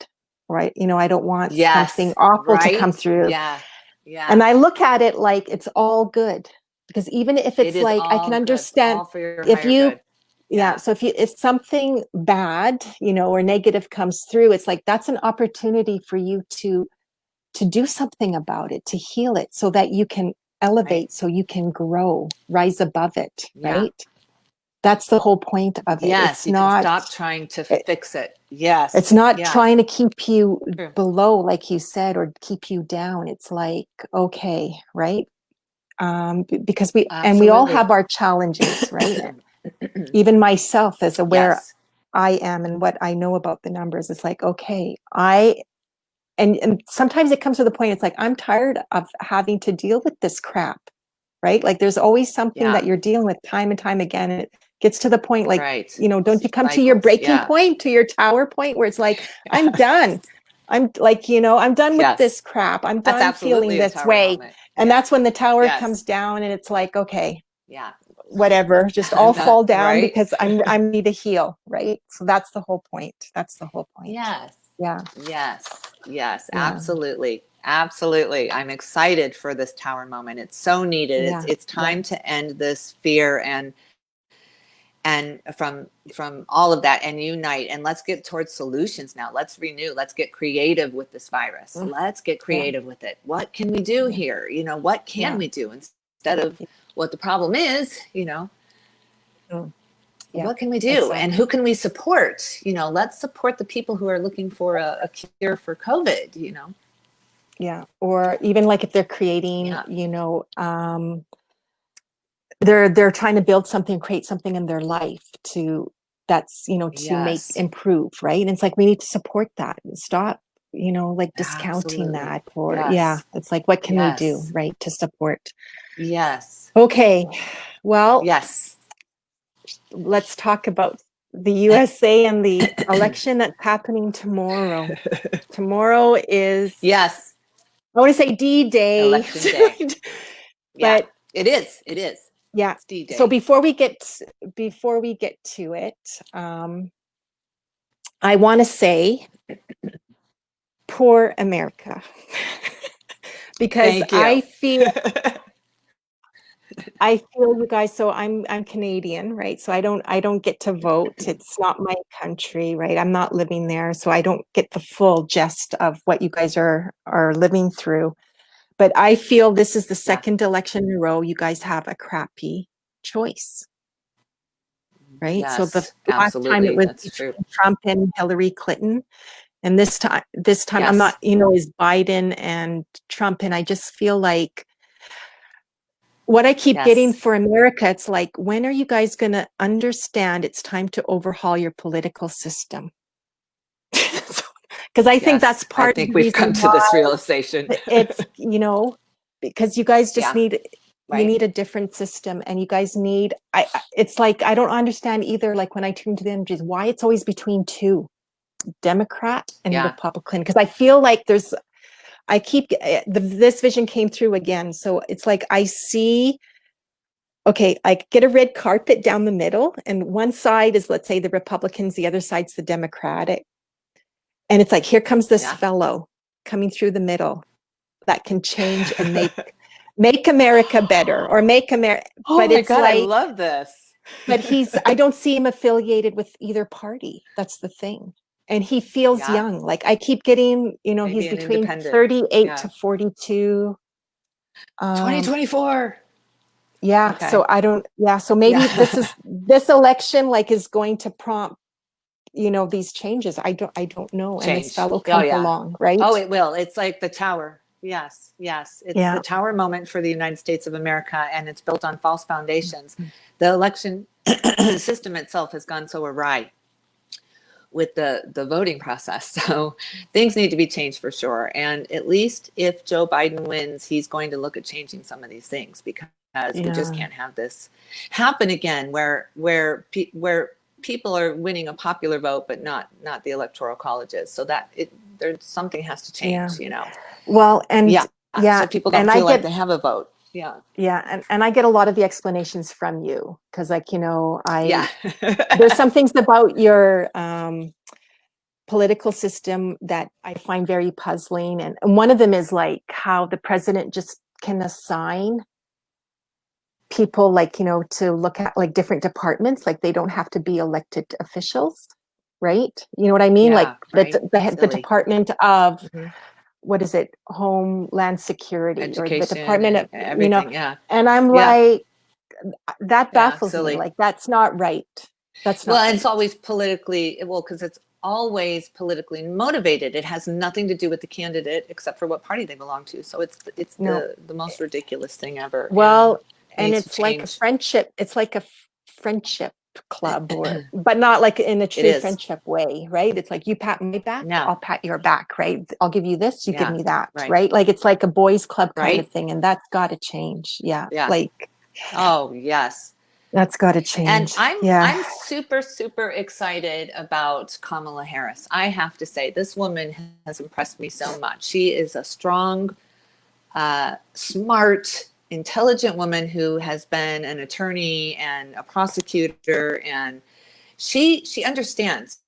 right? I don't want something Yes. awful to come Right. through. Yeah. Yeah. And I look at it like it's all good, because even if It it's is like, I can all good. It's understand all for your if higher you, good. yeah. Yeah. So if something bad, or negative comes through, it's like, that's an opportunity for you to do something about it, to heal it, so that you can Right. elevate, so you can grow, rise above it, Yeah. right? That's the whole point of it. Yes. You can stop trying to fix it. It's Yes. not Yeah. trying to keep you True. below, like you said, or keep you down. It's like, okay, right? Because we all Absolutely. have our challenges, right? Even myself, as aware Yes. I am and what I know about the numbers, it's like, okay, and sometimes it comes to the point, it's like, I'm tired of having to deal with this crap, right? Like, there's always something that Yeah. you're dealing with time and time again, and it gets to the point, like, Right. don't you come to your Cycles. breaking Yeah. point, to your tower point, where it's like, I'm Yes. done. I'm like, I'm done with Yes. this crap. I'm That's done feeling absolutely a this tower way. moment. And Yeah. that's when the tower Yes. comes down, and it's like, okay, Yeah. whatever, just all I'm not fall down, right. because I need to heal, right? So that's the whole point. That's the whole point. Yes. Yeah. Yes. Yes. Yeah. Absolutely. Absolutely. I'm excited for this tower moment. It's so needed. Yeah. It's Yeah. time to end this fear and from all of that, and unite, and let's get towards solutions now. Let's renew. Let's get creative with this virus. Mm, Let's get yeah. creative with it. What can we do Yeah. here? You know, what can Yeah. we do instead of what the problem is, Mm, yeah. what can we do, and Exactly. who can we support? Let's support the people who are looking for a cure for COVID. Yeah. Or even like, if they're creating, Yeah. they're trying to build something, create something in their life to make Yes. improve, right? And it's like, we need to support that and stop, like, discounting Absolutely. that. Or, yeah, Yes. it's like, what can we do, Yes. right, to support? Yes. Okay. Well, Yes. let's talk about the USA and the election that's happening tomorrow. Tomorrow is, Yes. I want to say, D-Day, Election day. Yeah, but it is. It is. yeah. It's D So Day. before we get to it, I want to say, poor America, because Thank you. I feel you guys. So I'm Canadian, right? So I don't get to vote. It's not my country, right? I'm not living there, so I don't get the full gist of what you guys are living through. But I feel this is the Yeah. second election in a row you guys have a crappy choice, right? So the Yes, last time it absolutely. was That's true. between Trump and Hillary Clinton, And this time I'm Yes. not, is Biden and Trump. And I just feel like what I keep getting Yes. for America, it's like, when are you guys going to understand it's time to overhaul your political system? Because I think that's Yes. I part of think the we've reason come to why this realization. it's, because you guys just Yeah. you Right. need a different system, and you guys need, it's like, I don't understand either. Like when I tune to the energies, why it's always between two, Democrat and Yeah. Republican. Because I feel like this vision came through again. So it's like, I see, okay, I get a red carpet down the middle, and one side is, let's say, the Republicans, the other side's the Democratic. And it's like, here comes this Yeah. fellow coming through the middle that can change and make America better, or make America. Oh But my it's God, I like, love this. but I don't see him affiliated with either party. That's the thing. And he feels Yeah. young. Like I keep getting, Maybe he's an between independent. 38 to Yeah. 42. 2024. Yeah. Okay. So I don't, yeah. So maybe Yeah. this election, like, is going to prompt, these changes. I don't know. And this Change. fellow Oh comes yeah. along, right? Oh, it will. It's like the tower. Yes. Yes. It's the Yeah. tower moment for the United States of America, and it's built on false foundations. The election system itself has gone so awry with the voting process. So things need to be changed for sure. And at least if Joe Biden wins, he's going to look at changing some of these things, because we just can't have this happen again, where people are winning a popular vote, but not the electoral colleges. So that there's something has to change, Well, and So people don't and I feel like get, they have a vote. Yeah. and I get a lot of the explanations from you, because, like, Yeah. there's some things about your political system that I find very puzzling. And one of them is like how the president just can assign people, like, to look at like different departments, like they don't have to be elected officials, right? You know what I mean? Like Yeah. Right. the Silly. Department of, Mm-hmm. what is it, Homeland Security, or the Education Department of, and everything. Yeah. and I'm Yeah. like, that Yeah. baffles me. Silly. Like, that's not right. That's Well, not and it's right. always politically, well, because it's always politically motivated. It has nothing to do with the candidate except for what party they belong to. So it's No. the most ridiculous thing ever, and Well, and needs to it's like a change. friendship. It's like a friendship club, but not like in a It true is. friendship way, right? It's like, you pat my back, No. I'll pat your back, right? I'll give you this, you give Yeah. me that, Right. right? Like, it's like a boys club kind of Right. thing, and that's got to change. Yeah, Yeah. like, Oh, yes. that's got to And change. I'm Yeah, I'm super super excited about Kamala Harris. I have to say, this woman has impressed me so much. She is a strong, smart, intelligent woman who has been an attorney and a prosecutor, and she understands.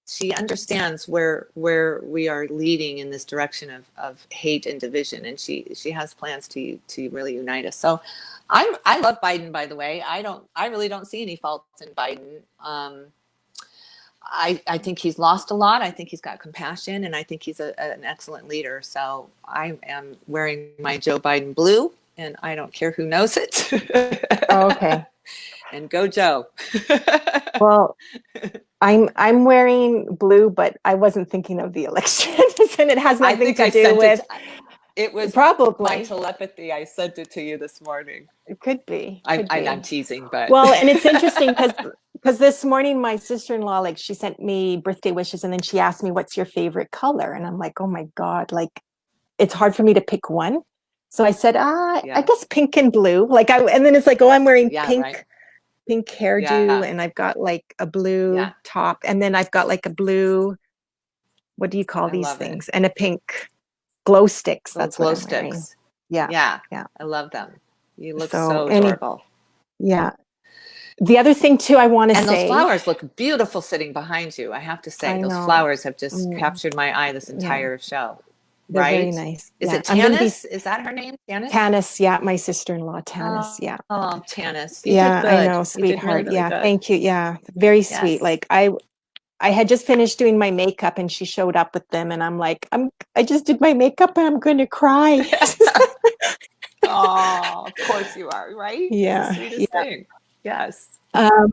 She understands where we are leading in this direction of hate and division, and she has plans to really unite us. So I love Biden, by the way. I really don't see any faults in Biden. I think he's lost a lot. I think he's got compassion, and I think he's an excellent leader. So I am wearing my Joe Biden blue, and I don't care who knows it. oh, okay. And go Joe. Well, I'm wearing blue, but I wasn't thinking of the elections, and it has I nothing think to I do sent with, it. It was my probably. telepathy. I sent it to you this morning. It could be, I'm teasing, but Well, and it's interesting because this morning my sister-in-law, like, she sent me birthday wishes, and then she asked me, what's your favorite color? And I'm like, oh my God, like, it's hard for me to pick one. So I said, I yeah, guess pink and blue. And then it's like, oh, I'm wearing yeah, right, pink hairdo, yeah, and I've got like a blue yeah. top, and then I've got like a blue, what do you call I these love it. things? And a pink glow sticks. Little That's what glow I'm wearing. sticks. Yeah. Yeah, Yeah. I love them. You look So so adorable. yeah. The other thing too, I want to And those say, flowers look beautiful sitting behind you. I have to say, I those know, flowers have just captured my eye this yeah, entire show. they're very Right? nice. Is Yeah. it I'm going to be Tanis? Is that her name? Tanis? Tanis. Yeah. My sister-in-law, Tanis. Oh, Yeah. oh, Tanis, you did Yeah. I good. know, You did really, sweetheart. really Yeah. good. Thank you. Yeah. Very sweet. Yes. Like, I had just finished doing my makeup, and she showed up with them, and I'm like, I just did my makeup, and I'm going to cry. Oh, of course you are, right? It's the Yeah. sweetest Yeah. thing. Yes. Oh,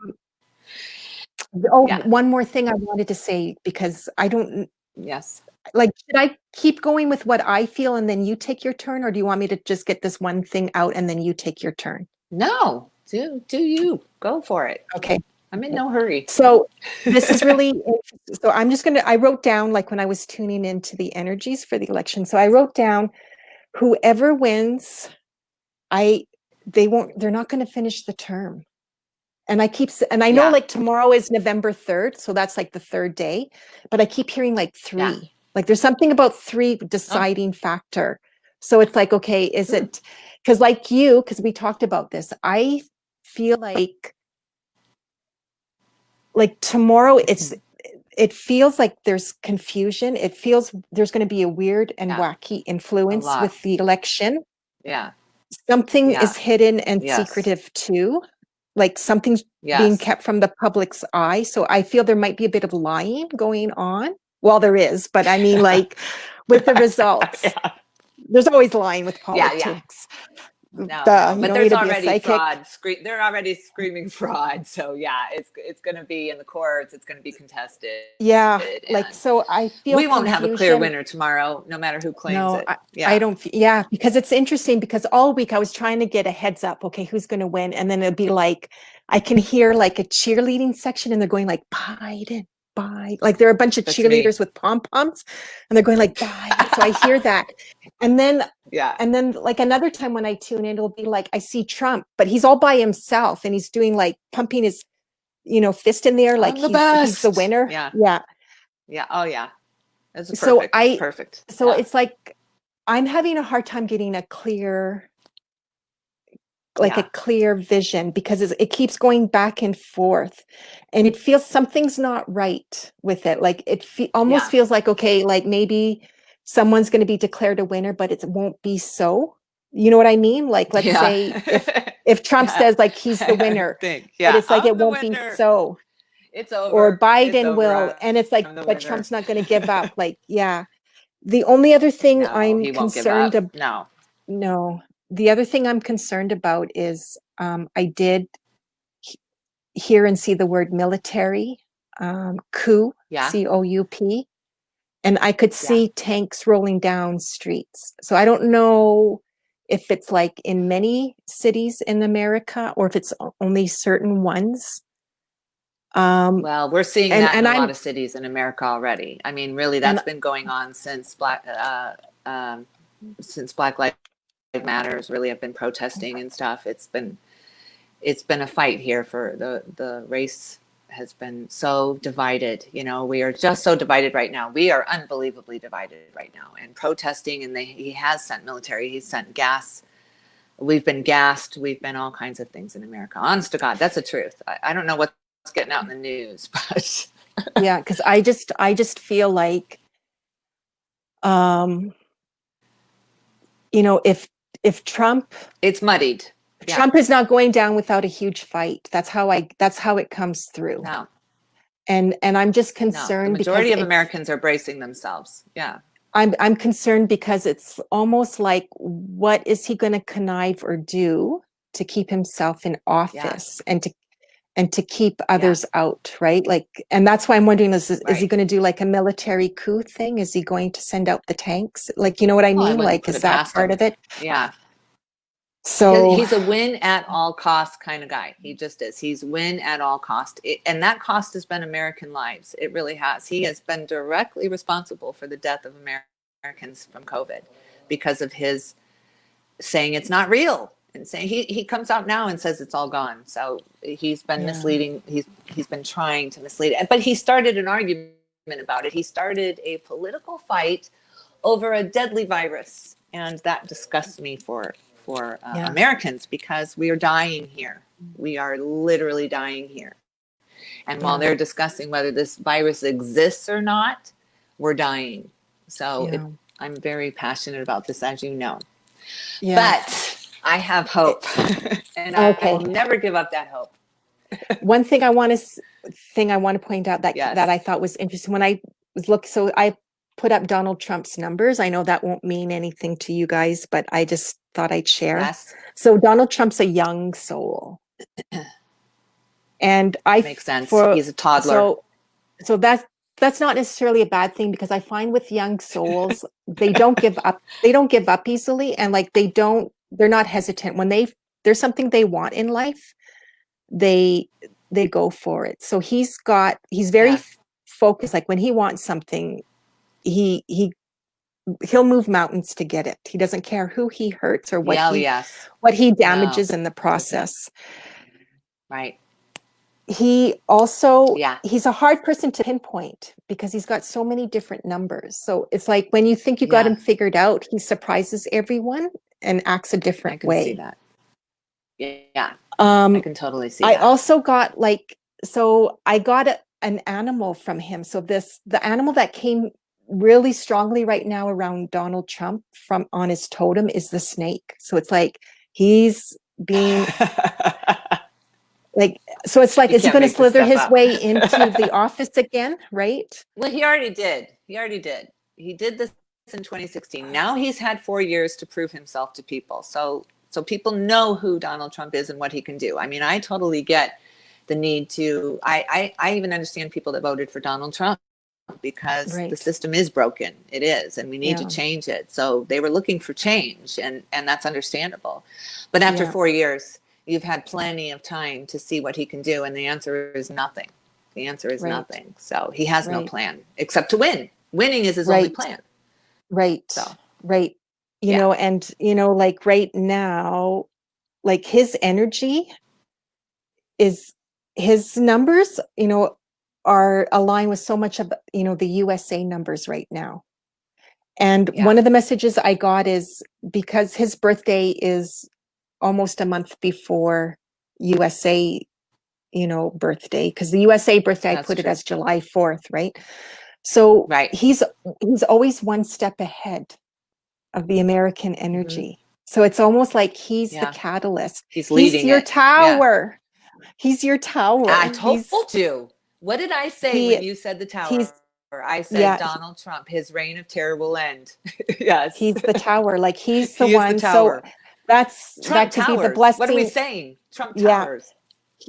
Yeah. one more thing I wanted to say, because I don't Yes. Like, should I keep going with what I feel and then you take your turn, or do you want me to just get this one thing out and then you take your turn? No, do you go for it. Okay. I'm in no hurry. So this is really interesting. So I wrote down, like, when I was tuning into the energies for the election. So I wrote down, whoever wins, they're not going to finish the term. And I know, Yeah. like, tomorrow is November 3rd, so that's like the third day, but I keep hearing like Yeah. three. Like, there's something about three Oh. deciding factor. So it's like, okay, is it, because because we talked about this, I feel like tomorrow it feels like there's confusion. It feels there's going to be a weird and Yeah. wacky A influence lot. with the election. Yeah. Something Yeah. is hidden and Yes. secretive too. Like, something's being Yes. kept from the public's eye. So I feel there might be a bit of lying going on. Well, there is, but I mean, like, with the results, Yeah. there's always lying with Yeah. Yeah. politics. No. You But don't need there's to be a already psychic. fraud. They're already screaming fraud. So yeah, it's going to be in the courts. It's going to be contested, Yeah. Like, and so I feel we won't have a clear confusion. winner tomorrow, no matter who claims No, it. I Yeah. don't. Yeah, because it's interesting, because all week I was trying to get a heads up. Okay, who's going to win? And then it'd be like, I can hear like a cheerleading section, and they're going like, Biden, Biden. Like, there are a bunch of That's me. cheerleaders with pom poms, and they're going like, Biden. So I hear that, and then Yeah. like another time when I tune in, it'll be like I see Trump, but he's all by himself, and he's doing like pumping his fist in the air, like I'm the he's the best. winner. Yeah. Yeah. Yeah. Oh yeah. That's So perfect. I Perfect. so Yeah. it's like I'm having a hard time getting a Yeah. clear vision, because it keeps going back and forth, and it feels something's not right with it. Like, almost Yeah. feels like, okay, like maybe someone's going to be declared a winner, but it won't be so. You know what I mean? Like, let's Yeah. say if Trump Yeah. says like he's the I winner, think. but Yeah. it's like it I'm the won't be winner. so. It's Or over. It's Biden will, over. and it's like, I'm the but winner. Trump's not going to give up. Like, yeah. The only other thing No, I'm he won't give concerned up. about, No. no, the other thing I'm concerned about is, I did hear and see the word military, coup, Yeah. COUP, and I could Yeah. see tanks rolling down streets. So I don't know if it's like in many cities in America, or if it's only certain ones. Well, we're seeing And that in and a lot I'm of cities in America already. I mean, really, and that's been going on since Black Lives Matters really have been protesting and stuff. It's been a fight here for the race has been so divided. We are just so divided right now. We are unbelievably divided right now, and protesting. And he has sent military. He's sent gas. We've been gassed. We've been all kinds of things in America. Honest to God, that's the truth. I don't know what's getting out in the news, but yeah, because I just feel like, um, if it's muddied. Yeah. Trump is not going down without a huge fight. That's how it comes through. No, And I'm just no. The concerned because majority of Americans are bracing themselves. Yeah. I'm concerned because it's almost like, what is he going to connive or do to keep himself in Yeah. office, and to keep Yeah. others out, right? Like, and that's why I'm wondering, is he Right. going to do like a military coup thing? Is he going to send out the tanks? Like, you know what I Oh, I mean? wouldn't Like, put is it that past part them. of it? Yeah. So He's a win at all costs kind of guy. He just is. He's win at all cost. And that cost has been American lives. It really has. He has been directly responsible for the death of Americans from COVID because of his saying it's not real, and saying he comes out now and says it's all gone. So he's been yeah, misleading. He's been trying to mislead it. But he started an argument about it. He started a political fight over a deadly virus, and that disgusts me for yeah, Americans, because we are dying here. We are literally dying here. And while yeah, they're discussing whether this virus exists or not, we're dying. So yeah, I'm very passionate about this, as you know. yeah. But I have hope, and I will Okay. never give up that hope. One thing I want to point out that Yes. I thought was interesting when I was looking. So I put up Donald Trump's numbers. I know that won't mean anything to you guys, but I just thought I'd share. Yes. So Donald Trump's a young soul, and Makes sense. He's a toddler. so so that's not necessarily a bad thing, because I find with young souls, they don't give up. They don't give up easily, and like they're not hesitant when there's something they want in life. They go for it. So he's very Yeah. focused. Like when he wants something, he'll move mountains to get it. He doesn't care who he hurts or Yeah. Oh, yes. what he No. damages in the process. Right. Yeah. He's a hard person to pinpoint because he's got so many different numbers. So it's like when you think you got Yeah. him figured out, he surprises everyone and acts a I different can see way. that. Yeah. I Um, can totally see I that. also got I got an animal from him. So the animal that came really strongly right now around Donald Trump from on his totem is the snake. So it's like he's being like, so it's like, You is he can't going to make this slither stuff his up. way into the office again? Right. Well, he already did. He did this in 2016. Now he's had 4 years to prove himself to people. So people know who Donald Trump is and what he can do. I mean, I totally get the need to. I even understand people that voted for Donald Trump because the Right. system is broken. It is, and we need to Yeah. change it. So they were looking for change, and that's understandable. But after Yeah. 4 years, you've had plenty of time to see what he can do, and the answer is nothing. The answer is Right. nothing. So he has no Right. plan except to win. Winning is his only Right. plan. Right. So Right. yeah, And like right now, like his energy is his numbers, are aligned with so much of, the USA numbers right now. And yeah, one of the messages I got is because his birthday is almost a month before USA, birthday, because the USA birthday, I that's put it true. as July 4th, right? So Right. he's always one step ahead of the American Hmm. energy. So it's almost like he's the Yeah, catalyst. he's He's leading your it. Yeah, tower. He's your I tower. told you. What did I say when He you said the he's tower? I said yeah, Donald Trump, his reign of terror will end. Yes, he's the tower. Like he's the he is the one. So tower. that Trump could be the towers. What are we blessing. saying? Trump Yeah, towers.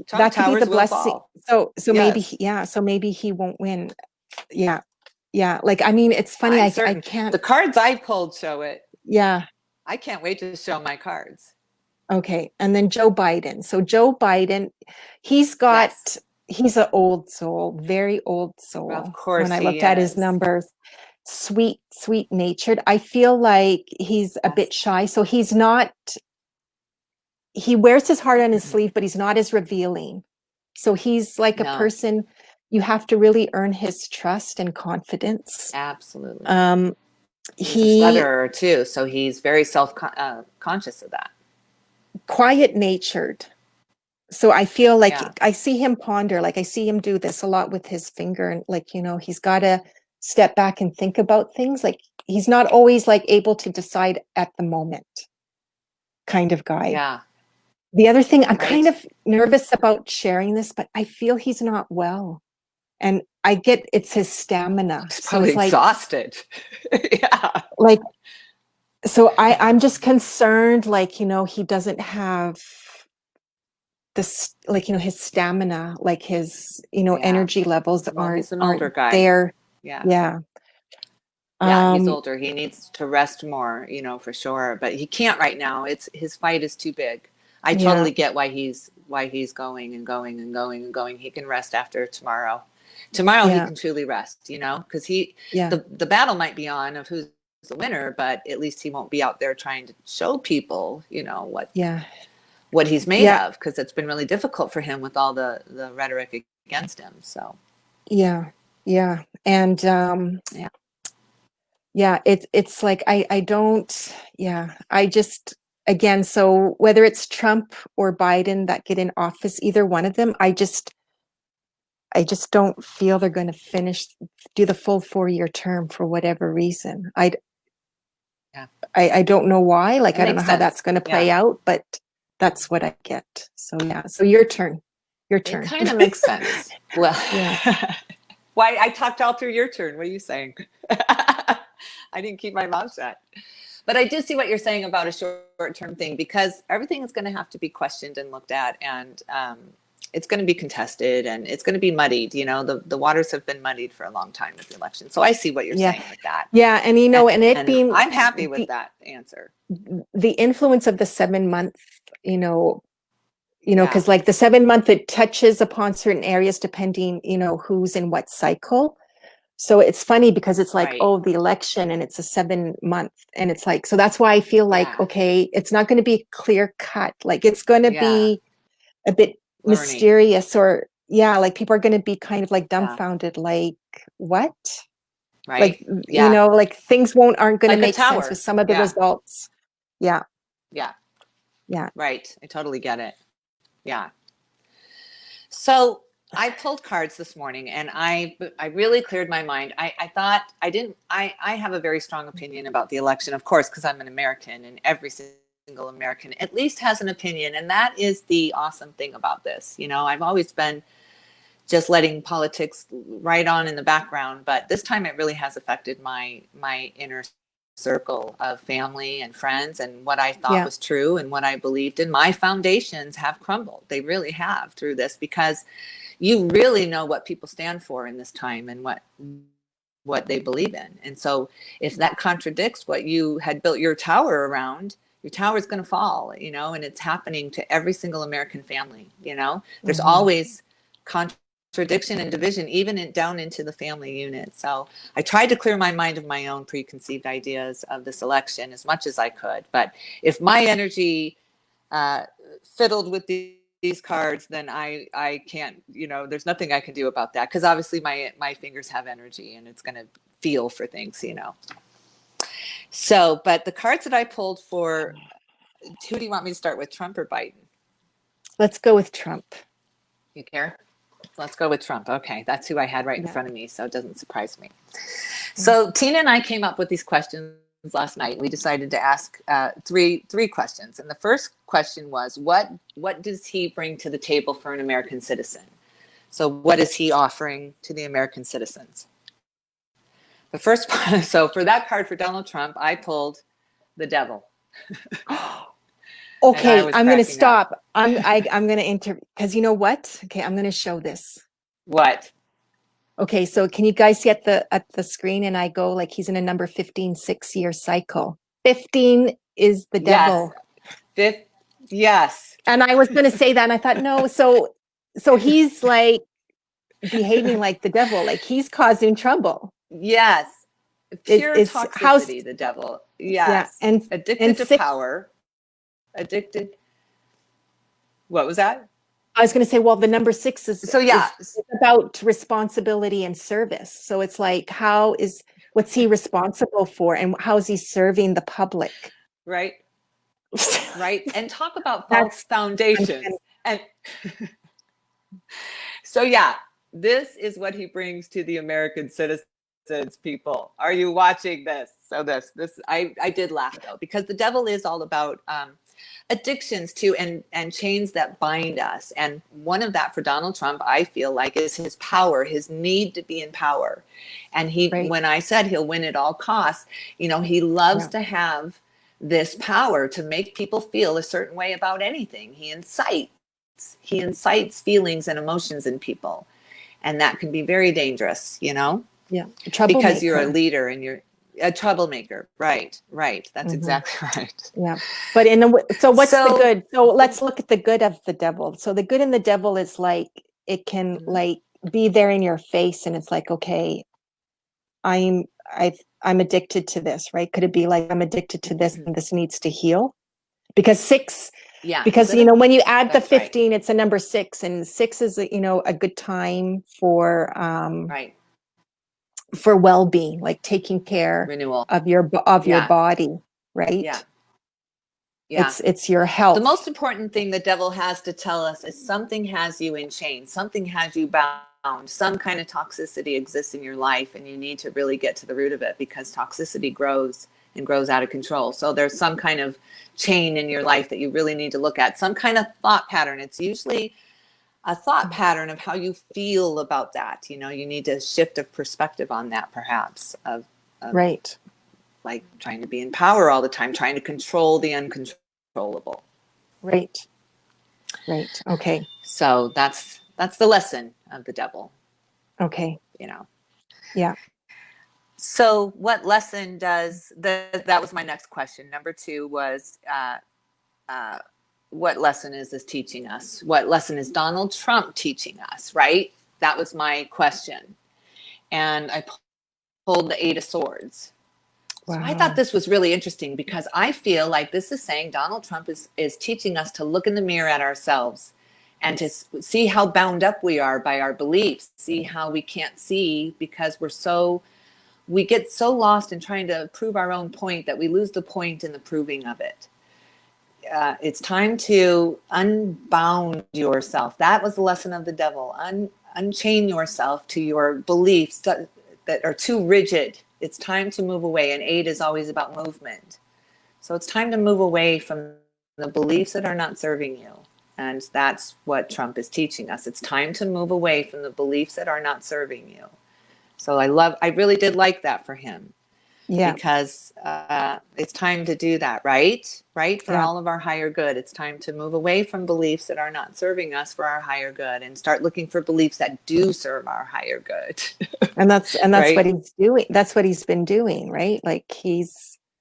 Trump that could be the towers will blessing. fall. So maybe Yes. so maybe he won't win. Yeah. Yeah. Like I mean, it's funny. I'm I certain. can't. The cards I pulled show it. Yeah. I can't wait to show my cards. Okay. And then Joe Biden. So Joe Biden, he's got Yes. he's an old soul, very old Of soul. When course I he looked at his is. numbers, sweet natured. I feel like he's a Yes. bit shy. So he wears his heart on his Mhm. sleeve, but he's not as revealing. So he's like a No, person you have to really earn his trust and confidence. absolutely. Um, He's a he stutterer too, so he's very self conscious of that. quiet natured. So I feel like Yeah. I see him ponder, like I see him do this a lot with his finger, and like, he's got to step back and think about things. Like he's not always like able to decide at the moment kind of guy. Yeah. The other thing, I'm kind Right. of nervous about sharing this, but I feel he's not well. And I get it's his stamina. He's So probably it's exhausted. Yeah. like, so I'm just concerned, like, he doesn't have this, like, his stamina, like his, Yeah. energy levels Well, he's an older aren't guy. there. Yeah. Yeah. Yeah, he's Um, older. He needs to rest more, for sure. But he can't right now. It's his fight is too big. I yeah, totally get why he's going and going and going and going. He can rest after tomorrow. Tomorrow he yeah, can truly rest, because yeah, the battle might be on of who's the winner, but at least he won't be out there trying to show people, yeah, what he's made yeah, of, because it's been really difficult for him with all the rhetoric against him. So yeah, yeah. And yeah, yeah, it's like I don't, yeah, I just, again, so whether it's Trump or Biden that get in office, either one of them, I just don't feel they're going to do the full 4-year term for whatever reason. yeah, I don't know why, like it I don't know makes how sense. that's going to Yeah. play out, but that's what I get. So yeah, so your turn. Your It turn. kind of makes sense. Well, Yeah. why I talked all through your turn. What are you saying? I didn't keep my mouth shut. But I do see what you're saying about a short term thing, because everything is going to have to be questioned and looked at. And it's going to be contested and it's going to be muddied. You know, the waters have been muddied for a long time with the election. So I see what you're Yeah. saying with that. Yeah. And, and it And being I'm happy with that answer. the influence of the 7 month, Yeah. because like the 7 month, it touches upon certain areas depending, who's in what cycle. So it's funny because it's like, Right. oh, the election and it's a 7 month. And it's like, so that's why I feel like, Yeah. okay, it's not going to be clear cut. Like it's going to Yeah. be a bit Learning. mysterious, or yeah, like people are going to be kind of like Yeah. dumbfounded, like what? Right. Like, Yeah. like things aren't going to Like a make sense with tower. some of the Yeah. results. Yeah. Yeah. Yeah. Right. I totally get it. Yeah. So I pulled cards this morning and I really cleared my mind. I thought I have a very strong opinion about the election, of course, because I'm an American and every single American at least has an opinion. And that is the awesome thing about this. I've always been just letting politics right on in the background, but this time it really has affected my inner circle of family and friends, and what I thought Yeah. was true and what I believed in. My foundations have crumbled. They really have, through this, because you really know what people stand for in this time and what they believe in. And so if that contradicts what you had built your tower around, your tower is going to fall, and it's happening to every single American family. There's always contradiction and division, even down into the family unit. So I tried to clear my mind of my own preconceived ideas of this election as much as I could. But if my energy fiddled with these cards, then I can't, there's nothing I can do about that, because obviously my fingers have energy and it's going to feel for things. So, but the cards that I pulled for, who do you want me to start with, Trump or Biden? Let's go with Trump. You care? Let's go with Trump. Okay, that's who I had right in Yeah. front of me, so it doesn't surprise me. So Tina and I came up with these questions last night. We decided to ask three questions, and the first question was, what does he bring to the table for an American citizen? So what is he offering to the American citizens? The first, so for that card for Donald Trump, I pulled the devil. Okay, I'm going to cracking up. stop. I'm going to enter, because you know what? Okay, I'm going to show this. What? Okay, so can you guys see at the screen? And I go like he's in a number 15 6-year cycle. 15 is the devil. Fifth. Yes. And I was going to say that, and I thought, no. So he's like behaving like the devil, like he's causing trouble. Yes. Pure Is toxicity, the devil. Yes. Yeah, and addicted to power. Addicted. What was that? I was going to say, well, the number 6 is So yeah, is about responsibility and service. So it's like, what's he responsible for, and how is he serving the public? right. Right. And talk about That's false foundations. And so yeah, this is what he brings to the American citizens, people. Are you watching this? So this I did laugh though, because the devil is all about addictions too, and chains that bind us. And one of that for Donald Trump, I feel like, is his power, his need to be in power. And when I said he'll win at all costs, he loves to have this power to make people feel a certain way about anything. He incites feelings and emotions in people, and that can be very dangerous. Yeah, because you're a leader and you're a troublemaker. Right. That's exactly right. Yeah. But so what's the good? So let's look at the good of the devil. So the good in the devil is like, it can like be there in your face, and it's like, okay, I'm addicted to this, right? Could it be like, I'm addicted to this and this needs to heal? Because 6, because when you add the 15, it's a number 6, and 6 is a good time for for well-being, like taking care renewal of your body, right? Yeah. It's your health. The most important thing the devil has to tell us is something has you in chains, something has you bound, some kind of toxicity exists in your life, and you need to really get to the root of it, because toxicity grows and grows out of control. So there's some kind of chain in your life that you really need to look at, some kind of thought pattern. It's usually a thought pattern of how you feel about that. You need to shift a perspective on that, perhaps, of right, like trying to be in power all the time, trying to control the uncontrollable. Right. Right. Okay. So that's the lesson of the devil, Okay. you know. Yeah. So what lesson does that was my next question. Number two was what lesson is this teaching us? What lesson is Donald Trump teaching us? Right? That was my question. And I pulled the Eight of Swords. So I thought Wow. this was really interesting because I feel like this is saying Donald Trump is teaching us to look in the mirror at ourselves and to see how bound up we are by our beliefs, see how we can't see because we get so lost in trying to prove our own point that we lose the point in the proving of it. It's time to unbound yourself. That was the lesson of the devil. Unchain yourself to your beliefs that are too rigid. It's time to move away. And eight is always about movement. So it's time to move away from the beliefs that are not serving you. And that's what Trump is teaching us. It's time to move away from the beliefs that are not serving you. So I really did like that for him Yeah. because it's time to do that, right? Right? For Yeah. all of our higher good. It's time to move away from beliefs that are not serving us for our higher good and start looking for beliefs that do serve our higher good. And that's what Right? he's doing. That's what he's been doing, right? Like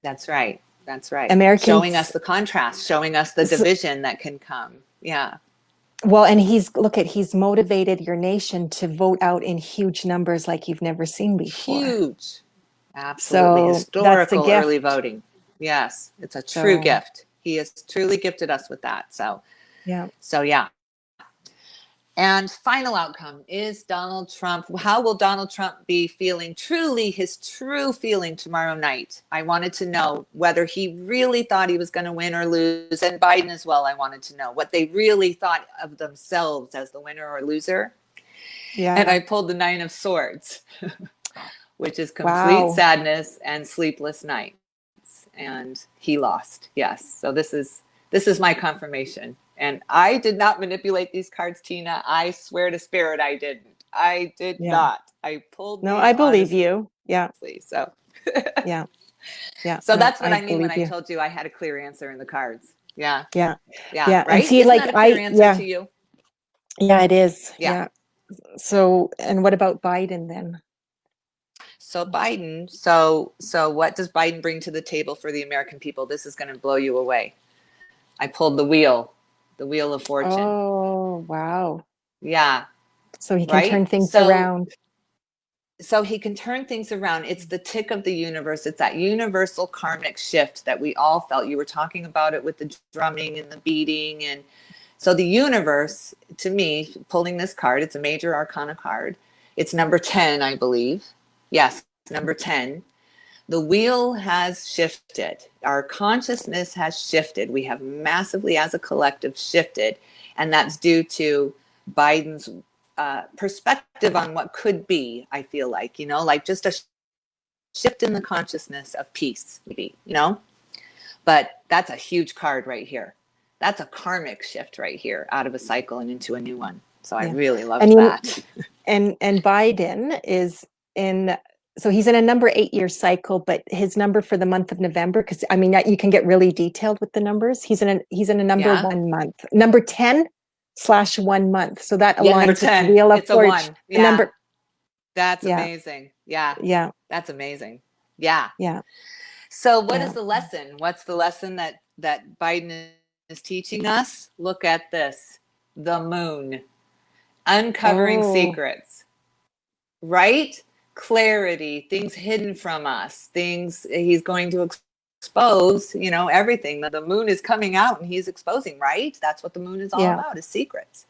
That's right. That's right. Showing us Americans. the contrast, showing us the division that can come. Yeah. Well, and he's motivated your nation to vote out in huge numbers like you've never seen before. Huge. Absolutely. So that's a Historical early gift. voting. Yes. It's a true So gift. He has truly gifted us with that. yeah. So yeah. And final outcome is Donald Trump. How will Donald Trump be feeling truly his true feeling tomorrow night? I wanted to know whether he really thought he was going to win or lose. And Biden as well, I wanted to know what they really thought of themselves as the winner or loser. And Yeah. I pulled the Nine of Swords, which is complete Wow. sadness and sleepless nights. And he lost. Yes. So this is my confirmation. And I did not manipulate these cards, Tina. I swear to spirit I didn't. I did Yeah. not. I pulled No, these I believe honestly. you. Yeah. So Yeah. Yeah. so No, that's what I I mean when believe I you. told you I had a clear answer in the cards. Yeah. Yeah. Yeah. Yeah. And Right? see, Isn't like that a clear answer yeah. to you? Yeah, it is. Yeah. Yeah. So, and what about Biden then? So Biden, so what does Biden bring to the table for the American people? This is going to blow you away. I pulled the wheel of fortune. Oh, wow. Yeah, So he can turn right? things around. So he can turn things around. It's the tick of the universe. It's that universal karmic shift that we all felt. You were talking about it with the drumming and the beating. And so the universe, to me, pulling this card, it's a major arcana card. It's number 10, I believe. Yes, number 10. The wheel has shifted. Our consciousness has shifted. We have massively, as a collective, shifted. And that's due to Biden's perspective on what could be, I feel like just a shift in the consciousness of peace, maybe. But that's a huge card right here. That's a karmic shift right here out of a cycle and into a new one. So I Yeah. really And loved you that. and Biden is in, so he's in a number 8-year cycle, but his number for the month of November, because I mean you can get really detailed with the numbers. He's in a number Yeah. 1 month, number 10/1 month. So that Yeah, number aligns with the 10. Wheel of It's a Fortune. one. The Yeah. number, That's yeah, amazing. Yeah. yeah, That's amazing. Yeah. yeah, So what is yeah. the lesson? What's the lesson that Biden is teaching us? Look at this. The moon. Uncovering Oh, secrets. Right? Clarity, things hidden from us, things he's going to expose, everything. The moon is coming out and he's exposing, right? That's what the moon is all yeah, about, is secrets.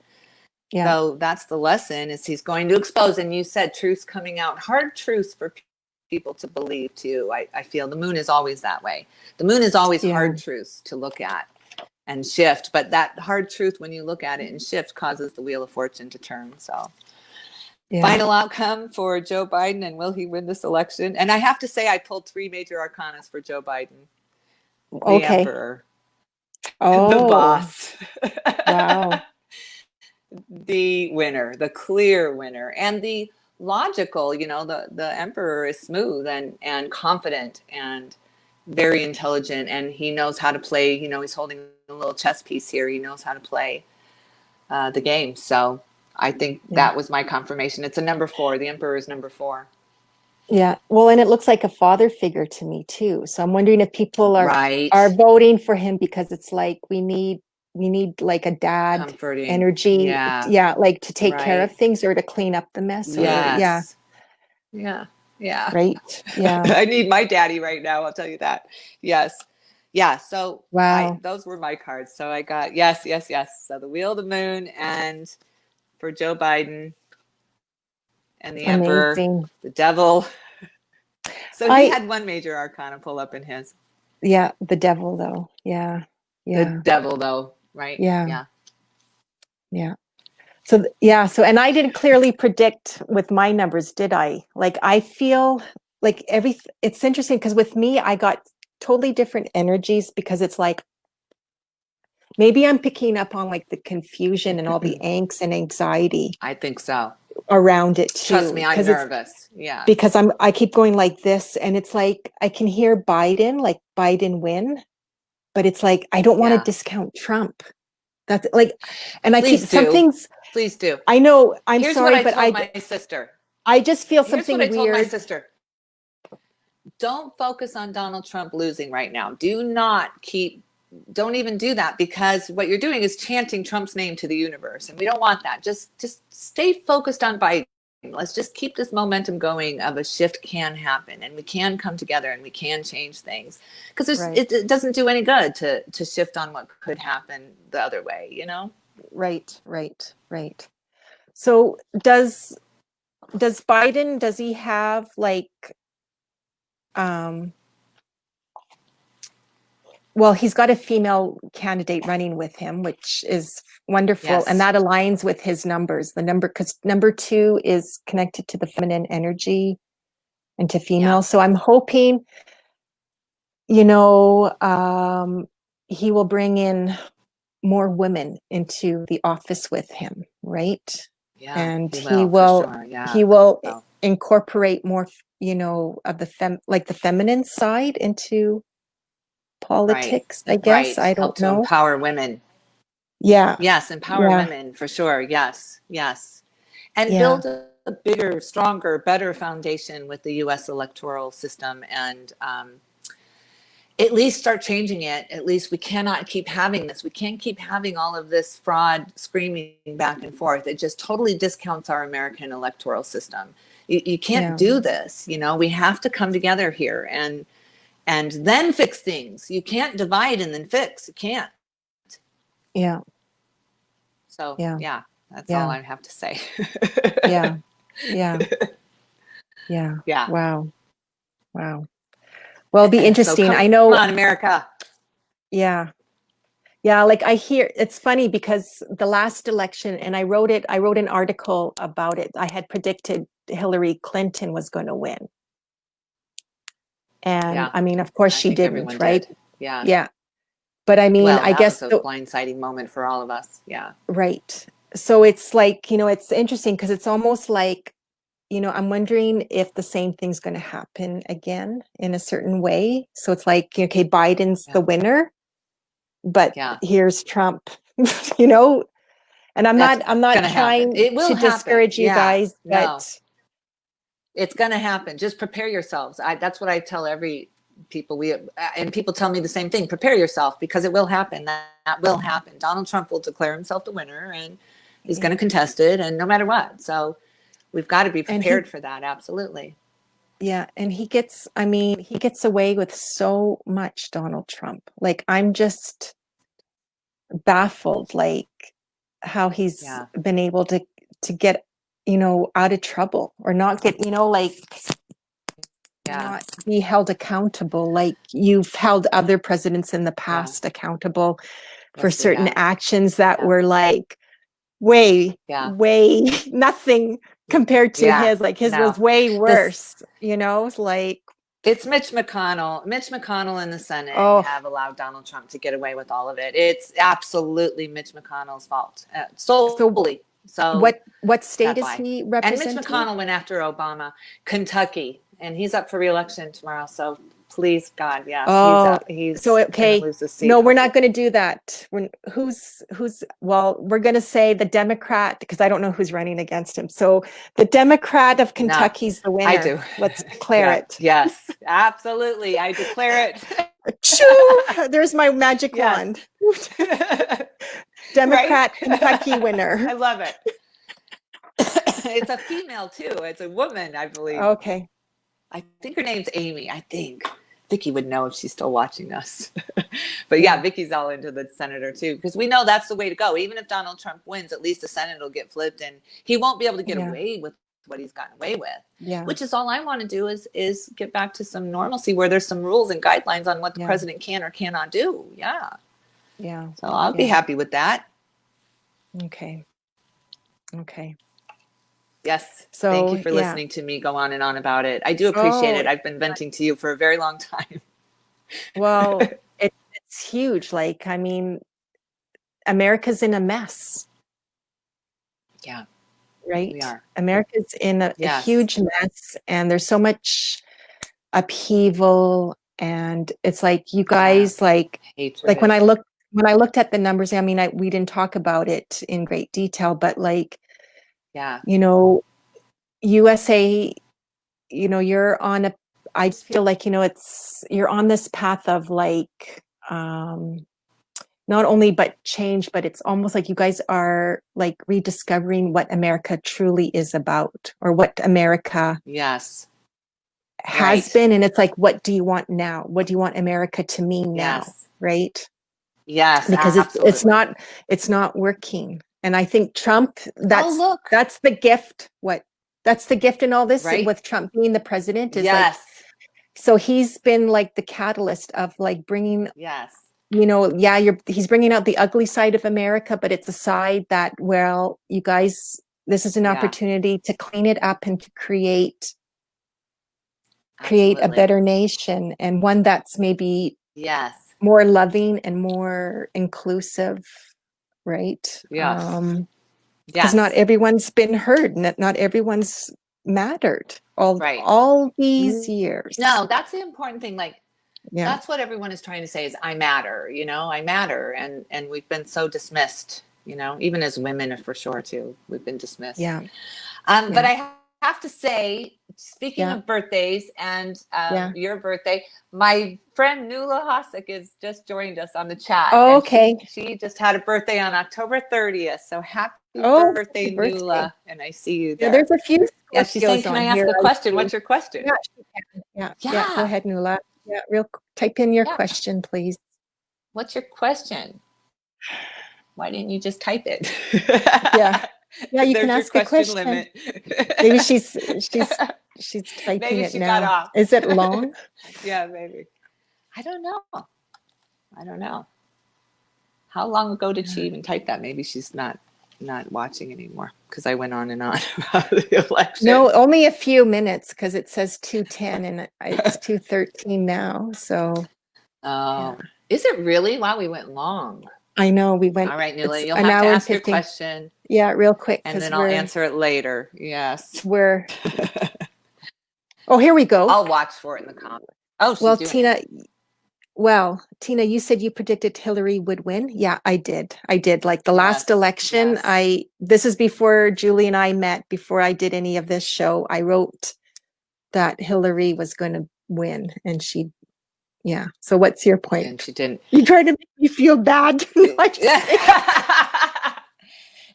yeah, So that's the lesson, is he's going to expose. And you said truths coming out, hard truths for people to believe too. I feel the moon is always that way. The moon is always yeah, hard truths to look at and shift. But that hard truth, when you look at it and shift, causes the wheel of fortune to turn. So yeah. final outcome for Joe Biden, and will he win this election? And I have to say, I pulled 3 major arcanas for Joe Biden: the Okay. emperor, the Oh, boss, wow. the winner, the clear winner, and the logical. The emperor is smooth and confident and very intelligent, and he knows how to play. He's holding a little chess piece here. He knows how to play the game. So I think Yeah. that was my confirmation. It's a number 4. The Emperor is number 4. Yeah. Well, and it looks like a father figure to me too. So I'm wondering if people Right. are voting for him because it's like we need like a dad Comforting. energy. Yeah. Yeah, like to take care of Right. things or to clean up the mess or yeah, Yes. Yeah. Yeah. right. Yeah. I need my daddy right now. I'll tell you that. Yes. Yeah. So Wow. those were my cards. So I got yes, yes, yes. So the Wheel of the Moon, and for Joe Biden, and the Emperor, Amazing. the Devil. So he I had one major arcana pull up in his. yeah, the devil though. Yeah. The Yeah. Devil, though, right? Yeah. Yeah. Yeah. So yeah, so and I didn't clearly predict with my numbers, did I? Like I feel like it's interesting because with me I got totally different energies because it's like maybe I'm picking up on like the confusion and all the angst and anxiety I think so. around it Trust too me, I'm because it's nervous. Yeah. because I keep going like this and it's like I can hear Biden win, but it's like I don't want to Yeah. discount Trump. That's like and I keep Please do. something's Please do. I know I'm Here's what sorry I but told my sister. I just feel Here's what I something told my weird. sister. Don't focus on Donald Trump losing right now. Don't even do that, because what you're doing is chanting Trump's name to the universe, and we don't want that. Just stay focused on Biden. Let's just keep this momentum going of a shift can happen, and we can come together and we can change things, because Right. it doesn't do any good to shift on what could happen the other way, you know? Right, right, right. So does Biden, does he have like um well, he's got a female candidate running with him, which is wonderful. And Yes. that aligns with his numbers. The number, because number 2 is connected to the feminine energy and to female. Yeah. So I'm hoping, you know, he will bring in more women into the office with him, right? Yeah, And he will for sure. he Yeah. will So, incorporate more, you know, of the like the feminine side into right. politics, I guess. Right. I Help don't to know. empower women. Yeah. Yes, empower Yeah. women for sure. Yes, yes. And Yeah. build a bigger, stronger, better foundation with the US electoral system, and at least start changing it. At least we cannot keep having this. We can't keep having all of this fraud screaming back and forth. It just totally discounts our American electoral system. You can't Yeah. do this. You know, we have to come together here and then fix things. You can't divide and then fix. You can't. Yeah. So Yeah. yeah, that's all Yeah. I have to say. Yeah. Yeah. Yeah. Yeah. Wow. Wow. Well, it'll be So interesting. come I know. on, America. Yeah. Yeah. Like I hear it's funny because the last election, and I wrote an article about it. I had predicted Hillary Clinton was going to win. And Yeah, I mean, of course I she think everyone didn't, right? did. Yeah. Yeah. But I mean, Well, I that guess was a blindsiding moment for all of us. Yeah. right. So it's like, you know, it's interesting because it's almost like, you know, I'm wondering if the same thing's going to happen again in a certain way. So it's like, okay, Biden's Yeah. the winner, but Yeah. here's Trump, you know, and I'm That's not going to happen. trying It will to happen. discourage you Yeah. guys, No, but it's going to happen. Just prepare yourselves. That's what I tell every people. And people tell me the same thing. Prepare yourself, because it will happen. That will happen. Donald Trump will declare himself the winner, and he's going yeah. to contest it, and no matter what. So we've got to be And prepared for that. Absolutely. yeah, and I mean, he gets away with so much, Donald Trump. Like, I'm just baffled, like how he's Yeah. been able to get, you know, out of trouble or not get, you know, like Yeah. not be held accountable like you've held other presidents in the Yeah. past accountable for Yes, we certain have. actions that Yeah. were like way Yeah. nothing compared to Yeah. his, like his No. was way This worse, you know, like It's Mitch McConnell. Mitch McConnell and the Senate oh have allowed Donald Trump to get away with all of it. It's absolutely Mitch McConnell's fault, so solely. So what state that's is why. he And Mitch representing? McConnell went after Obama, Kentucky, and he's up for re-election tomorrow. So Please, God, yes. Oh, so He's going to okay. lose the seat, No, we're not hopefully. going to do that. Well, we're going to say the Democrat, because I don't know who's running against him. So the Democrat of No, Kentucky's the I winner. do. Let's declare Yeah, it. yes, absolutely. I declare Choo! There's my magic yes. wand. Right? Democrat Kentucky winner. I love it. It's a female too. It's a woman, I believe. Okay. I think her name's Amy. I think Vicky would know if she's still watching us. But yeah, Yeah. Vicky's all into the senator too, because we know that's the way to go. Even if Donald Trump wins, at least the Senate will get flipped, and he won't be able to get Yeah. away with what he's gotten away with. Yeah. Which is all I want to do is get back to some normalcy where there's some rules and guidelines on what the Yeah. president can or cannot do. Yeah. Yeah. So I'll be Yeah. happy with that. Okay. Okay. Yes. So, Thank you for yeah. listening to me go on and on about it. I do appreciate Oh, it. I've been venting to you for a very long time. well, it's huge. Like, I mean, America's in a mess, Yeah, right? we are. America's in a Yes. huge mess, and there's so much upheaval, and it's like you guys, like Hatred. when I looked at the numbers, I mean, we didn't talk about it in great detail, but like, Yeah. you know, USA, you know, I just feel like, you know, you're on this path of like, not only but change, but it's almost like you guys are like rediscovering what America truly is about, or what America Yes. has Right. been. And it's like, what do you want now? What do you want America to mean now? Yes. Right? Yes, Because absolutely. it's not working. And I think Trump, Oh, look. that's the gift. That's the gift in all this, Right? with Trump being the president, is like, Yes. so he's been like the catalyst of like bringing, Yes. you know, yeah, he's bringing out the ugly side of America, but it's a side that, well, you guys, this is an Yeah. opportunity to clean it up and to create a Absolutely. better nation, and one that's maybe Yes. more loving and more inclusive, right? Yes. Because not Yes. everyone's been heard, not everyone's mattered Right. all these years. No, that's the important thing. Like, Yeah. that's what everyone is trying to say is I matter, I matter. And we've been so dismissed, even as women for sure too. We've been dismissed. Yeah. But I have to say, speaking Yeah. of birthdays and Yeah. your birthday, my friend Nuala Hossack has just joined us on the chat. Oh, and okay. She just had a birthday on October 30th. So happy birthday, Happy birthday. Nuala. And I see you there. Yeah, there's a few Yeah, she's saying, Scorpios can on I ask here. a question? What's your question? Yeah, she can. Yeah. Yeah. Go ahead, Nuala. Yeah, type in your Yeah. question, please. What's your question? Why didn't you just type it? Yeah. Yeah, you can ask a question. Limit. Maybe she's typing Maybe it she now. got off. Is it long? Yeah, maybe. I don't know. How long ago did she even type that? Maybe she's not watching anymore, because I went on and on about the election. No, only a few minutes, because it says 2:10 and it's 2:13 now. So. Oh, yeah. Is it really? Wow, we went long. I know we went. All right, Nuala, you'll an have to hour and ask your 15. question. Yeah, real quick, and then I'll answer it later. Yes. Oh, here we go. I'll watch for it in the comments. Oh, she's doing Tina. it. Well, Tina, you said you predicted Hillary would win. Yeah, I did. Like the last election, yes. This is before Julie and I met, before I did any of this show. I wrote that Hillary was going to win, and yeah. So what's your point? And she didn't. You trying to make me feel bad?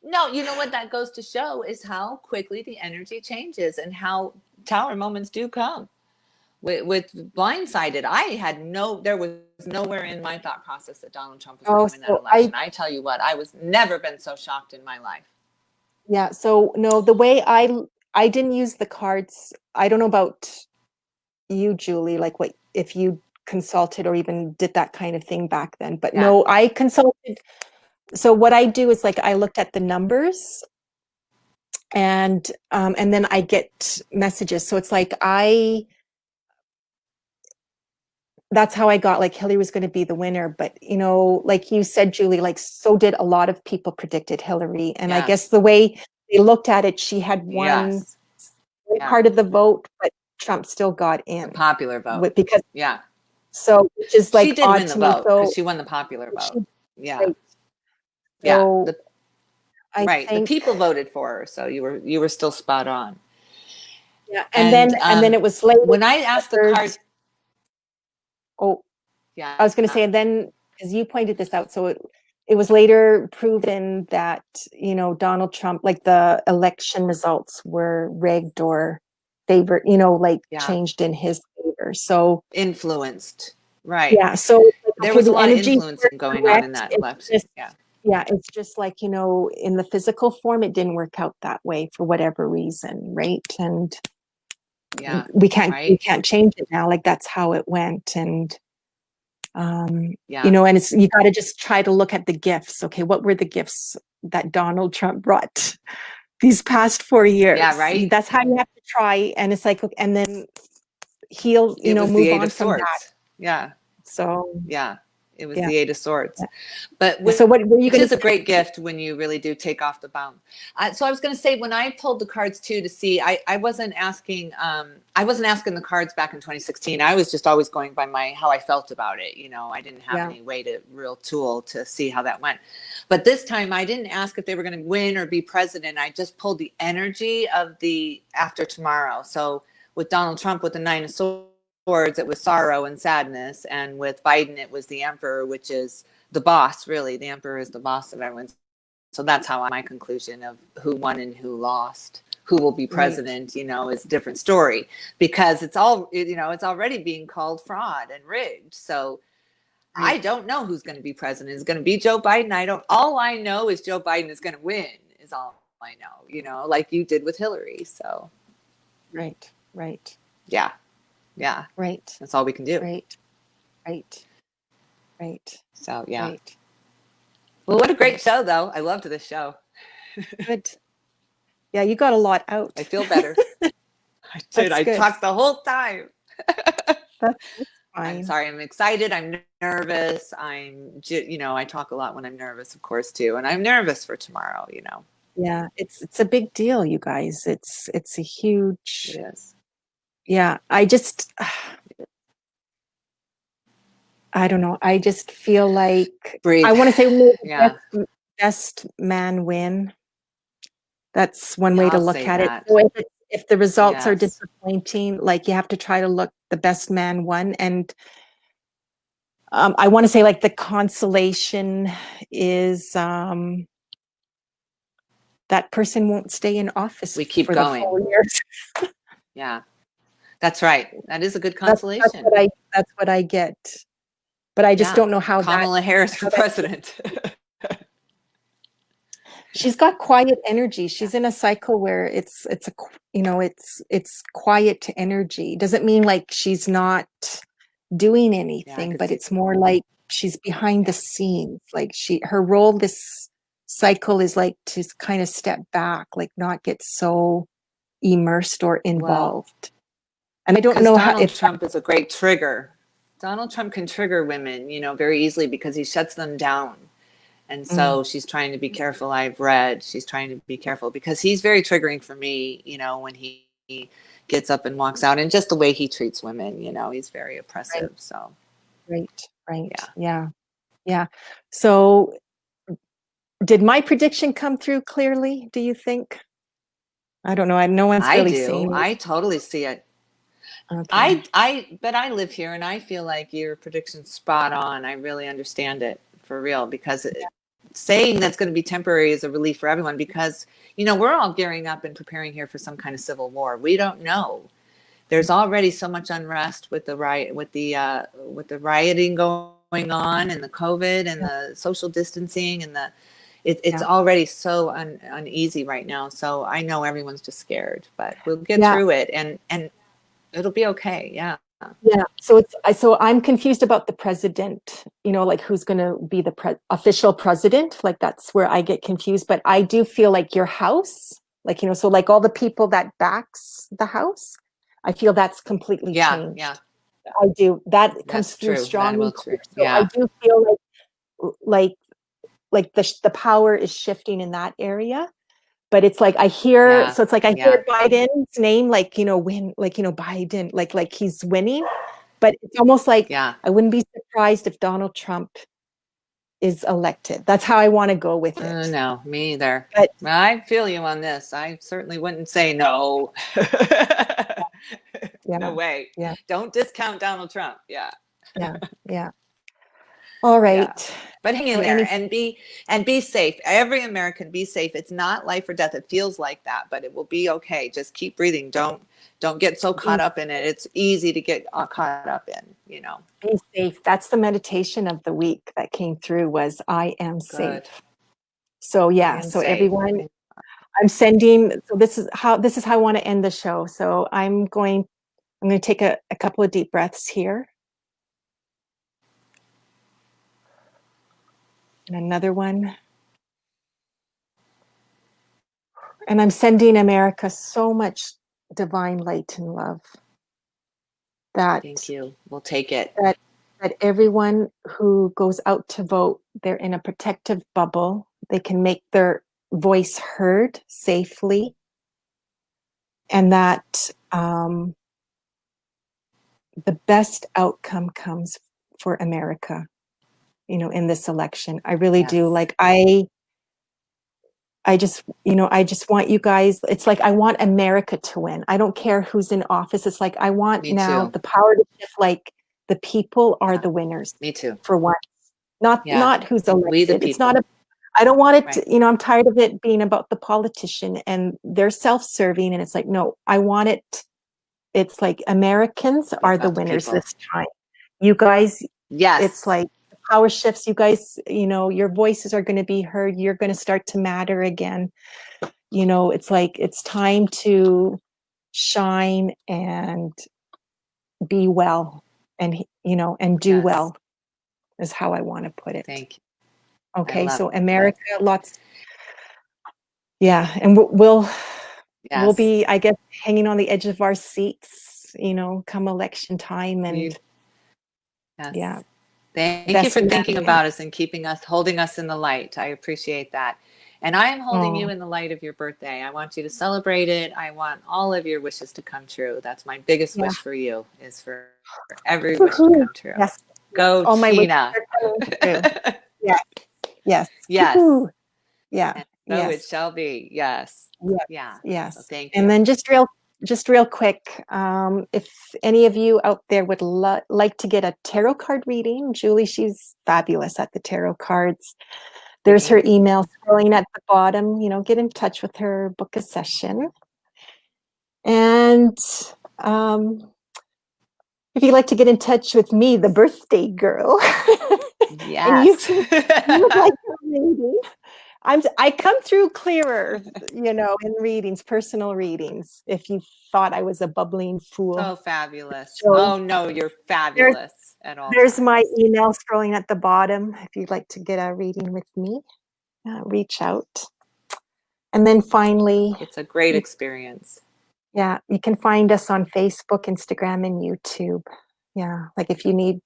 No, you know what that goes to show is how quickly the energy changes and how tower moments do come. With Blindsided, there was nowhere in my thought process that Donald Trump was going to win that election. I tell you what, I was never been so shocked in my life. Yeah. So no, the way I didn't use the cards. I don't know about you, Julie, like what if you consulted or even did that kind of thing back then. But no, I consulted. So what I do is like I looked at the numbers, and then I get messages. So it's like that's how I got like Hillary was going to be the winner. But like you said, Julie, like so did a lot of people predicted Hillary. And I guess the way they looked at it, she had won part of the vote, but Trump still got in. Popular vote. Because yeah. So, which is She like did odd win the to me. vote So because she won the popular vote. Yeah. right. Yeah. So I Right. The think, people voted for her. So you were still spot on. yeah, and And then it was later. when I asked the card, oh, yeah, I was going to say, and then as you pointed this out, so it was later proven that, you know, Donald Trump, like the election results were rigged or favored, you know, like changed in his favor. So influenced. Right. yeah, so There okay, was a the lot of energies influencing were going on in correct. that It's election. just, yeah, it's just like, you know, in the physical form, it didn't work out that way for whatever reason, right? And Yeah. we can't change it now. Like that's how it went. And you know, and you got to just try to look at the gifts. Okay, what were the gifts that Donald Trump brought these past 4 years? Yeah, right. That's how you have to try. And it's like, and then he'll, you know, move on from that. Yeah. So yeah, it was the 8 of Swords. Yeah. But so what were you which going is a great gift when you really do take off the bound. So I was going to say, when I pulled the cards too to see, I wasn't asking the cards back in 2016. I was just always going by how I felt about it. You know, I didn't have any real tool to see how that went. But this time I didn't ask if they were going to win or be president. I just pulled the energy of the after tomorrow. So with Donald Trump with the 9 of Swords, it was sorrow and sadness. And with Biden, it was the Emperor, which is the boss, really. The Emperor is the boss of everyone. So that's how my conclusion of who won and who lost, who will be president, you know, is a different story, because it's all, you know, it's already being called fraud and rigged. So I don't know who's going to be president. Is going to be Joe Biden? All I know is Joe Biden is going to win, is all I know, you know, like you did with Hillary. So right. Yeah. Right. That's all we can do. Right. So yeah. Right. Well, what a great show, though. I loved this show. Good. Yeah, you got a lot out. I feel better. I did. I talked the whole time. That's fine. I'm sorry. I'm excited. I'm nervous. You know, I talk a lot when I'm nervous, of course, too. And I'm nervous for tomorrow, you know. Yeah, it's a big deal, you guys. It's a huge. It is. Yeah, I don't know. I just feel like Breathe. I want to say Yeah. best man win. That's one way to look at it. That. So if the results are disappointing, like you have to try to look the best man won. And I want to say like the consolation is that person won't stay in office We keep for going. the 4 years. Yeah, that's right. That is a good consolation. That's what I get. But I just don't know how Kamala Harris for president. She's got quiet energy. She's in a cycle where it's a, you know, it's quiet energy. Doesn't mean like she's not doing anything, but it's more like she's behind the scenes. Like her role this cycle is like to kind of step back, like not get so immersed or involved. And I don't know Donald Trump is a great trigger. Donald Trump can trigger women, you know, very easily because he shuts them down. And so she's trying to be careful. I've read she's trying to be careful because he's very triggering for me, you know, when he gets up and walks out, and just the way he treats women, you know, he's very oppressive. So right. Yeah. So did my prediction come through clearly, do you think? I don't know. No one's really seen it. I totally see it. Okay. But I live here and I feel like your prediction's spot on. I really understand it for real, because saying that's going to be temporary is a relief for everyone, because, you know, we're all gearing up and preparing here for some kind of civil war. We don't know. There's already so much unrest with the rioting going on, and the COVID and the social distancing, and it's already so uneasy right now. So I know everyone's just scared, but we'll get through it, and it'll be okay. Yeah. So I'm confused about the president, you know, like who's going to be the official president. Like that's where I get confused. But I do feel like your house, like, you know, so like all the people that backs the house, I feel that's completely changed. Yeah. I do. That comes through strongly. So I do feel like the power is shifting in that area. but it's like I hear, Yeah. so it's like I Yeah. hear Biden's name, like, win, like, Biden, like he's winning, but it's almost like Yeah. I wouldn't be surprised if Donald Trump is elected. That's how I want to go with it. No, me either. But I feel you on this. I certainly wouldn't say no. No yeah, way. yeah, Don't discount Donald Trump. Yeah. yeah, yeah. All Yeah. right. But hang So in there any, and be safe. Every American, be safe. It's not life or death. It feels like that, but it will be okay. Just keep breathing. Don't get so caught up in it. It's easy to get caught up in, be safe. That's the meditation of the week that came through, was I am Good. safe. So I yeah, am so safe. everyone, I'm sending, so this is how I want to end the show. So I'm going to take a couple of deep breaths here. And another one. And I'm sending America so much divine light and love that Thank you. We'll take it. that everyone who goes out to vote, they're in a protective bubble. They can make their voice heard safely, and that the best outcome comes for America, in this election. I really do. Yes. Like I just want you guys, it's like I want America to win. I don't care who's in office. It's like I want Me now too. the power to shift, like the people are Yeah. the winners Me too. for once. Not Yeah. not who's We the elected. It's not people. I don't want it Right. to, I'm tired of it being about the politician and they're self-serving, and it's like, no, I want it. It's like Americans Be are the about the winners people. this time. You guys, it's Yes. like power shifts. You guys, your voices are going to be heard. You're going to start to matter again. It's like it's time to shine and be well, and and do Yes. well, is how I want to put it. Thank you. I Okay, love so it. America, lots, yeah, and we'll Yes. be, I guess, hanging on the edge of our seats, come election time, You, and yes. yeah, Thank you best for man. thinking about us and holding us in the light. I appreciate that. And I am holding you Oh, in the light of your birthday. I want you to celebrate it. I want all of your wishes to come true. That's my biggest yeah. wish for you, is for every wish to Woohoo. come true. Yes, yes. Go, All my wishes Tina. are coming true. Yes, yes. Yes. Woohoo. Yeah, And so it yes. shall be. Yes. Yes, Yeah. So yes. thank And you. then just real quick, if any of you out there would like to get a tarot card reading, Julie, she's fabulous at the tarot cards. There's her Thank email scrolling at the bottom. Get in touch with her, book a session. And if you'd like to get in touch with me, the birthday girl, and Yes. you would like a reading, I come through clearer, in readings, personal readings. If you thought I was a bubbling fool, So fabulous. so Oh no, you're there's fabulous at all there's my times. email scrolling at the bottom. If you'd like to get a reading with me, reach out. And then finally, It's a great you, experience. yeah, you can find us on Facebook, Instagram, and YouTube. Yeah, like if you need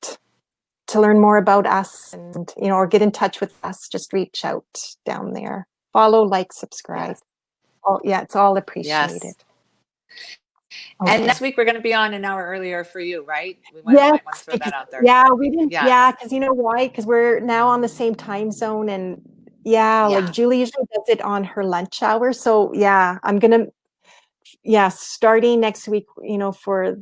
to learn more about us, and or get in touch with us, just reach out down there. Follow, like, subscribe. Yes. Yeah, it's all appreciated. Yes. And Okay. next week we're going to be on an hour earlier for you, right? Yes, Might want to throw because that out there. yeah, we didn't. Yeah, Yes. because you know why? Because we're now on the same time zone, and yeah, like Yeah. Julie usually does it on her lunch hour. So yeah, I'm gonna, yeah, starting next week. For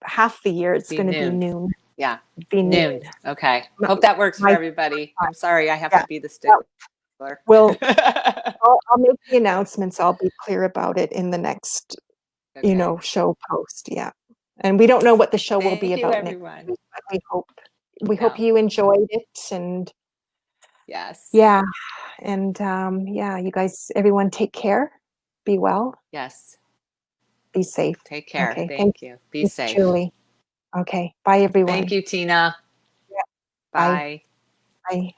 half the year, it's Be gonna be noon. noon. Yeah. Be noon. Noon. Okay. My, Hope that works for my everybody. I'm sorry I have yeah. to be the Yeah. stickler. Well, I'll make the announcements. I'll be clear about it in the next, Okay. show post. Yeah. And we don't know what the show will be Thank you, about next everyone. week, but we hope No. you enjoyed it, and Yes. yeah, and yeah, you guys, everyone, take care. Be well. Yes. Be safe. Take care. Okay. Thank you. Be Thanks, safe. Julie. Okay. Bye, Thank everyone. you, Tina. Yeah. Bye. Bye. Bye.